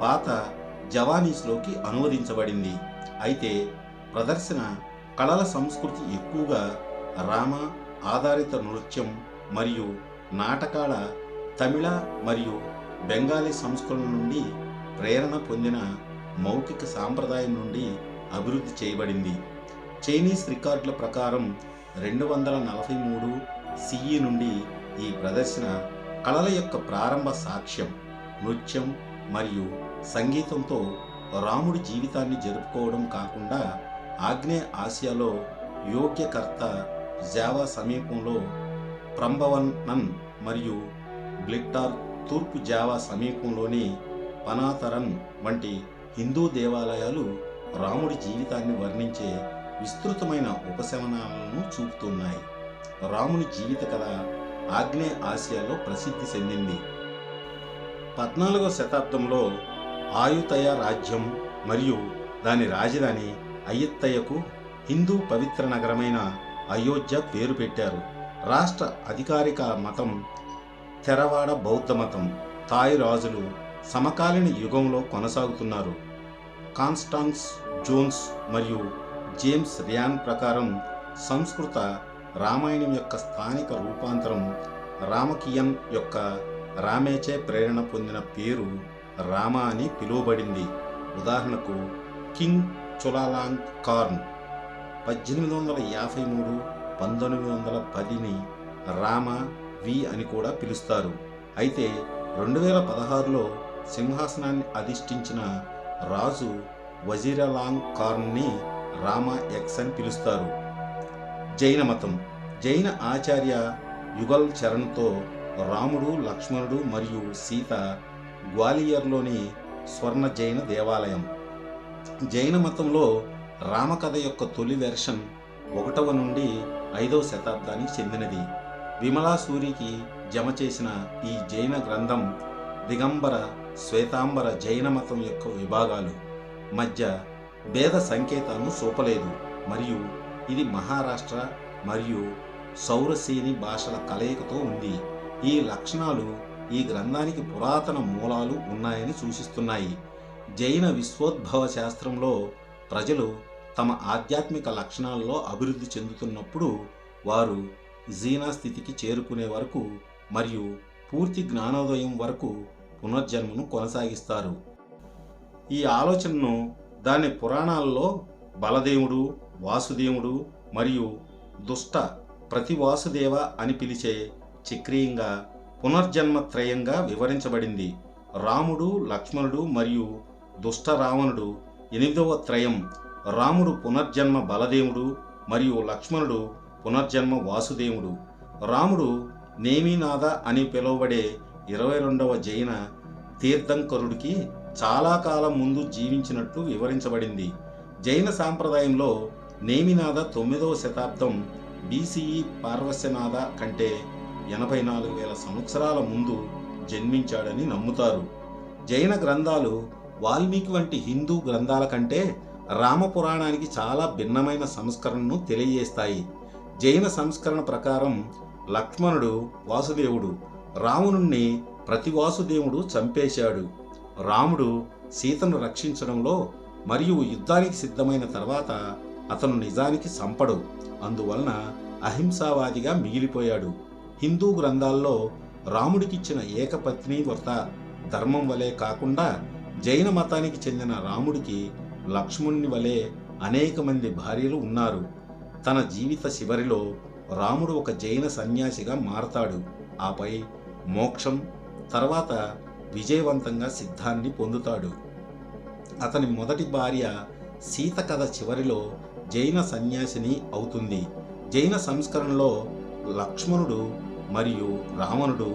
పాత జవానీస్లోకి అనువదించబడింది. అయితే ప్రదర్శన కళల సంస్కృతి ఎక్కువగా రామ ఆధారిత నృత్యం మరియు నాటకాల తమిళ మరియు బెంగాలీ సంస్కృతుల నుండి ప్రేరణ పొందిన మౌఖిక సాంప్రదాయం నుండి అభివృద్ధి చేయబడింది. చైనీస్ రికార్డుల ప్రకారం 243 సిఈ నుండి ఈ ప్రదర్శన కళల యొక్క ప్రారంభ సాక్ష్యం. నృత్యం మరియు సంగీతంతో రాముడి జీవితాన్ని జరుపుకోవడం కాకుండా ఆగ్నేయ ఆసియాలో యోగ్యకర్త జావా సమీపంలో ప్రంబవనన్ మరియు బ్లిట్టార్ తూర్పు జావా సమీపంలోని పనాతరన్ వంటి హిందూ దేవాలయాలు రాముడి జీవితాన్ని వర్ణించే విస్తృతమైన ఉపశమనాలను చూపుతున్నాయి. రాముని జీవిత కథ ఆగ్నేయ ఆసియాలో ప్రసిద్ధి చెందింది. 14వ శతాబ్దంలో ఆయుతయ రాజ్యం మరియు దాని రాజధాని అయుత్తయకు హిందూ పవిత్ర నగరమైన అయోధ్య పేరు పెట్టారు. రాష్ట్ర అధికారిక మతం థెరవాడ బౌద్ధ మతం. థాయ్ రాజులు సమకాలీన యుగంలో కొనసాగుతున్నారు. కాన్స్టాన్స్ జోన్స్ మరియు జేమ్స్ రియాన్ ప్రకారం సంస్కృత రామాయణం యొక్క స్థానిక రూపాంతరం రామకియన్ యొక్క రామేచే ప్రేరణ పొందిన పేరు రామ అని పిలువబడింది. ఉదాహరణకు కింగ్ చులాలాంగ్ కార్న్ 1853-1910ని రామ వి అని కూడా పిలుస్తారు. అయితే 2016లో సింహాసనాన్ని అధిష్ఠించిన రాజు వజీరలాంగ్ కార్న్ని రామ ఎక్స్ అని పిలుస్తారు. జైన మతం. జైన ఆచార్య యుగల్ చరణ్తో రాముడు, లక్ష్మణుడు మరియు సీత గ్వాలియర్లోని స్వర్ణ జైన దేవాలయం. జైన మతంలో రామకథ యొక్క తొలి వెర్షన్ 1వ నుండి 5వ శతాబ్దానికి చెందినది. విమలాసూరికి జమ చేసిన ఈ జైన గ్రంథం దిగంబర, శ్వేతాంబర జైన మతం యొక్క విభాగాలు మధ్య భేద సంకేతాలను చూపలేదు మరియు ఇది మహారాష్ట్ర మరియు సౌరసేని భాషల కలయికతో ఉంది. ఈ లక్షణాలు ఈ గ్రంథానికి పురాతన మూలాలు ఉన్నాయని సూచిస్తున్నాయి. జైన విశ్వోద్భవ శాస్త్రంలో ప్రజలు తమ ఆధ్యాత్మిక లక్షణాలలో అభివృద్ధి చెందుతున్నప్పుడు వారు జీనా స్థితికి చేరుకునే వరకు మరియు పూర్తి జ్ఞానోదయం వరకు పునర్జన్మను కొనసాగిస్తారు. ఈ ఆలోచనను దాని పురాణాల్లో బలదేవుడు, వాసుదేవుడు మరియు దుష్ట ప్రతివాసుదేవ అని పిలిచే చక్రీయంగా పునర్జన్మత్రయంగా వివరించబడింది. రాముడు, లక్ష్మణుడు మరియు దుష్ట రావణుడు 8వ త్రయం. రాముడు పునర్జన్మ బలదేవుడు మరియు లక్ష్మణుడు పునర్జన్మ వాసుదేవుడు. రాముడు నేమినాథ అని పిలువబడే 22వ జైన తీర్థంకరుడికి చాలా కాలం ముందు జీవించినట్లు వివరించబడింది. జైన సాంప్రదాయంలో నేమినాథ 9వ శతాబ్దం బీసీఈ పార్వస్యనాథ కంటే 84,000 సంవత్సరాల ముందు జన్మించాడని నమ్ముతారు. జైన గ్రంథాలు వాల్మీకి వంటి హిందూ గ్రంథాల కంటే రామపురాణానికి చాలా భిన్నమైన సంస్కరణను తెలియజేస్తాయి. జైన సంస్కరణ ప్రకారం లక్ష్మణుడు వాసుదేవుడు, రావణుణ్ణి ప్రతివాసుదేవుడు చంపేశాడు. రాముడు సీతను రక్షించడంలో మరియు యుద్ధానికి సిద్ధమైన తర్వాత అతను నిజానికి చంపడు, అందువలన అహింసావాదిగా మిగిలిపోయాడు. హిందూ గ్రంథాల్లో రాముడికిచ్చిన ఏకపత్ని వ్రత ధర్మం వలె కాకుండా జైన మతానికి చెందిన రాముడికి లక్ష్మణుని వలె అనేక మంది భార్యలు ఉన్నారు. తన జీవిత చివరిలో రాముడు ఒక జైన సన్యాసిగా మారతాడు, ఆపై మోక్షం తర్వాత విజయవంతంగా సిద్ధాన్ని పొందుతాడు. అతని మొదటి భార్య సీత కథ చివరిలో జైన సన్యాసిని అవుతుంది. జైన సంస్కరణలో లక్ష్మణుడు మరియు రావణుడు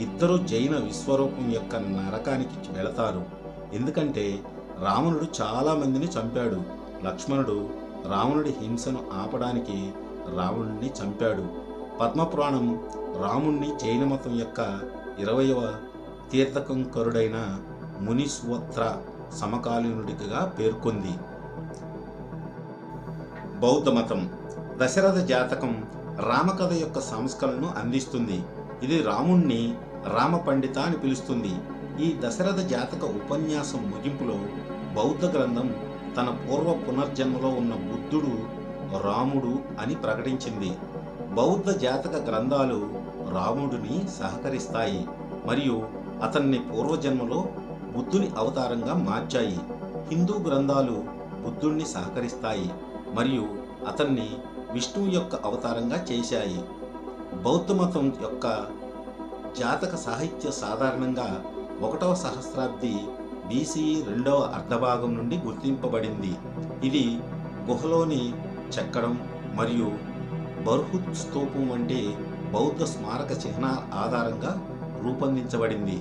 ఇద్దరు జైన విశ్వరూపం యొక్క నరకానికి వెళతారు. ఎందుకంటే రావణుడు చాలా మందిని చంపాడు. లక్ష్మణుడు రావణుడి హింసను ఆపడానికి రావణుడిని చంపాడు. పద్మపురాణం రాముణ్ణి జైన మతం యొక్క 20వ తీర్థంకరుడైన మునిస్వత్ర సమకాలీనుడిగా పేర్కొంది. బౌద్ధ మతం. దశరథ జాతకం రామకథ యొక్క సంస్కరణను అందిస్తుంది. ఇది రాముణ్ణి రామ పండిత అని పిలుస్తుంది. ఈ దశరథ జాతక ఉపన్యాసం ముగింపులో బౌద్ధ గ్రంథం తన పూర్వ పునర్జన్మలో ఉన్న బుద్ధుడు రాముడు అని ప్రకటించింది. బౌద్ధ జాతక గ్రంథాలు రాముడిని సహకరిస్తాయి మరియు అతన్ని పూర్వజన్మలో బుద్ధుని అవతారంగా మార్చాయి. హిందూ గ్రంథాలు బుద్ధుణ్ణి సహకరిస్తాయి మరియు అతన్ని విష్ణువు యొక్క అవతారంగా చేశాయి. బౌద్ధ మతం యొక్క జాతక సాహిత్య సాధారణంగా 1వ సహస్రాబ్ది బీసీఈ 2వ అర్ధభాగం నుండి గుర్తింపబడింది. ఇది గుహలోని చెక్కడం మరియు బర్హుత్ స్తూపం వంటి బౌద్ధ స్మారక చిహ్నాల ఆధారంగా రూపొందించబడింది.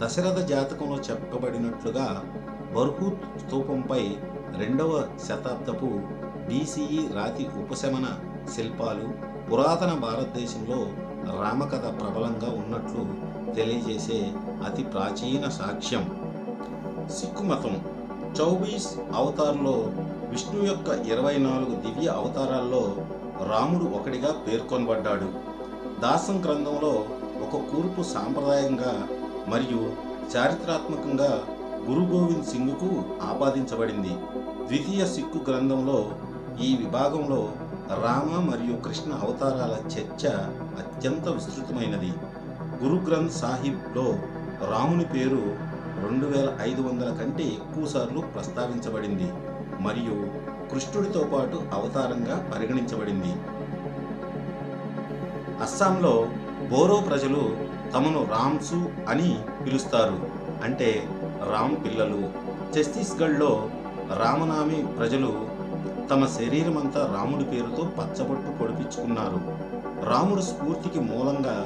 దశరథ జాతకంలో చెప్పబడినట్లుగా బర్హుత్ స్తూపంపై 2వ శతాబ్దపు బీసీఈ రాతి ఉపశమన శిల్పాలు పురాతన భారతదేశంలో రామకథ ప్రబలంగా ఉన్నట్లు తెలియజేసే అతి ప్రాచీన సాక్ష్యం. సిక్కు మతం 24 అవతార్లో విష్ణు యొక్క 24 దివ్య అవతారాల్లో రాముడు ఒకటిగా పేర్కొనబడ్డాడు. దాసం గ్రంథంలో ఒక కూర్పు సాంప్రదాయంగా మరియు చారిత్రాత్మకంగా గురు గోవింద్ సింగ్కు ఆపాదించబడింది. ద్వితీయ సిక్కు గ్రంథంలో ఈ విభాగంలో రామ మరియు కృష్ణ అవతారాల చర్చ అత్యంత విస్తృతమైనది. గురు గ్రంథ్ సాహిబ్లో రాముని పేరు 2500 కంటే ఎక్కువసార్లు ప్రస్తావించబడింది మరియు కృష్ణుడితో పాటు అవతారంగా పరిగణించబడింది. అస్సాంలో బోరో ప్రజలు తమను రామ్సు అని పిలుస్తారు, అంటే రామ్ పిల్లలు. ఛత్తీస్గఢ్లో రామనామి ప్రజలు తమ శరీరమంతా రాముడి పేరుతో పచ్చబొట్టు పొడిపించుకున్నారు. రాముడు స్ఫూర్తికి మూలంగా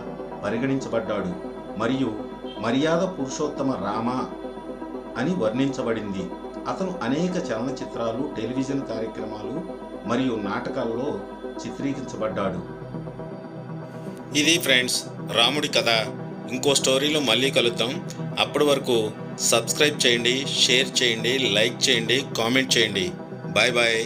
పరిగణించబడ్డాడు మరియు మర్యాద పురుషోత్తమ రామ అని వర్ణించబడింది. అతను అనేక చలనచిత్రాలు, టెలివిజన్ కార్యక్రమాలు మరియు నాటకాల్లో చిత్రీకరించబడ్డాడు. ఇది ఫ్రెండ్స్ రాముడి కథ. ఇంకో స్టోరీలో మళ్ళీ కలుద్దాం. అప్పటి వరకు సబ్స్క్రైబ్ చేయండి, షేర్ చేయండి, లైక్ చేయండి, కామెంట్ చేయండి. Bye bye.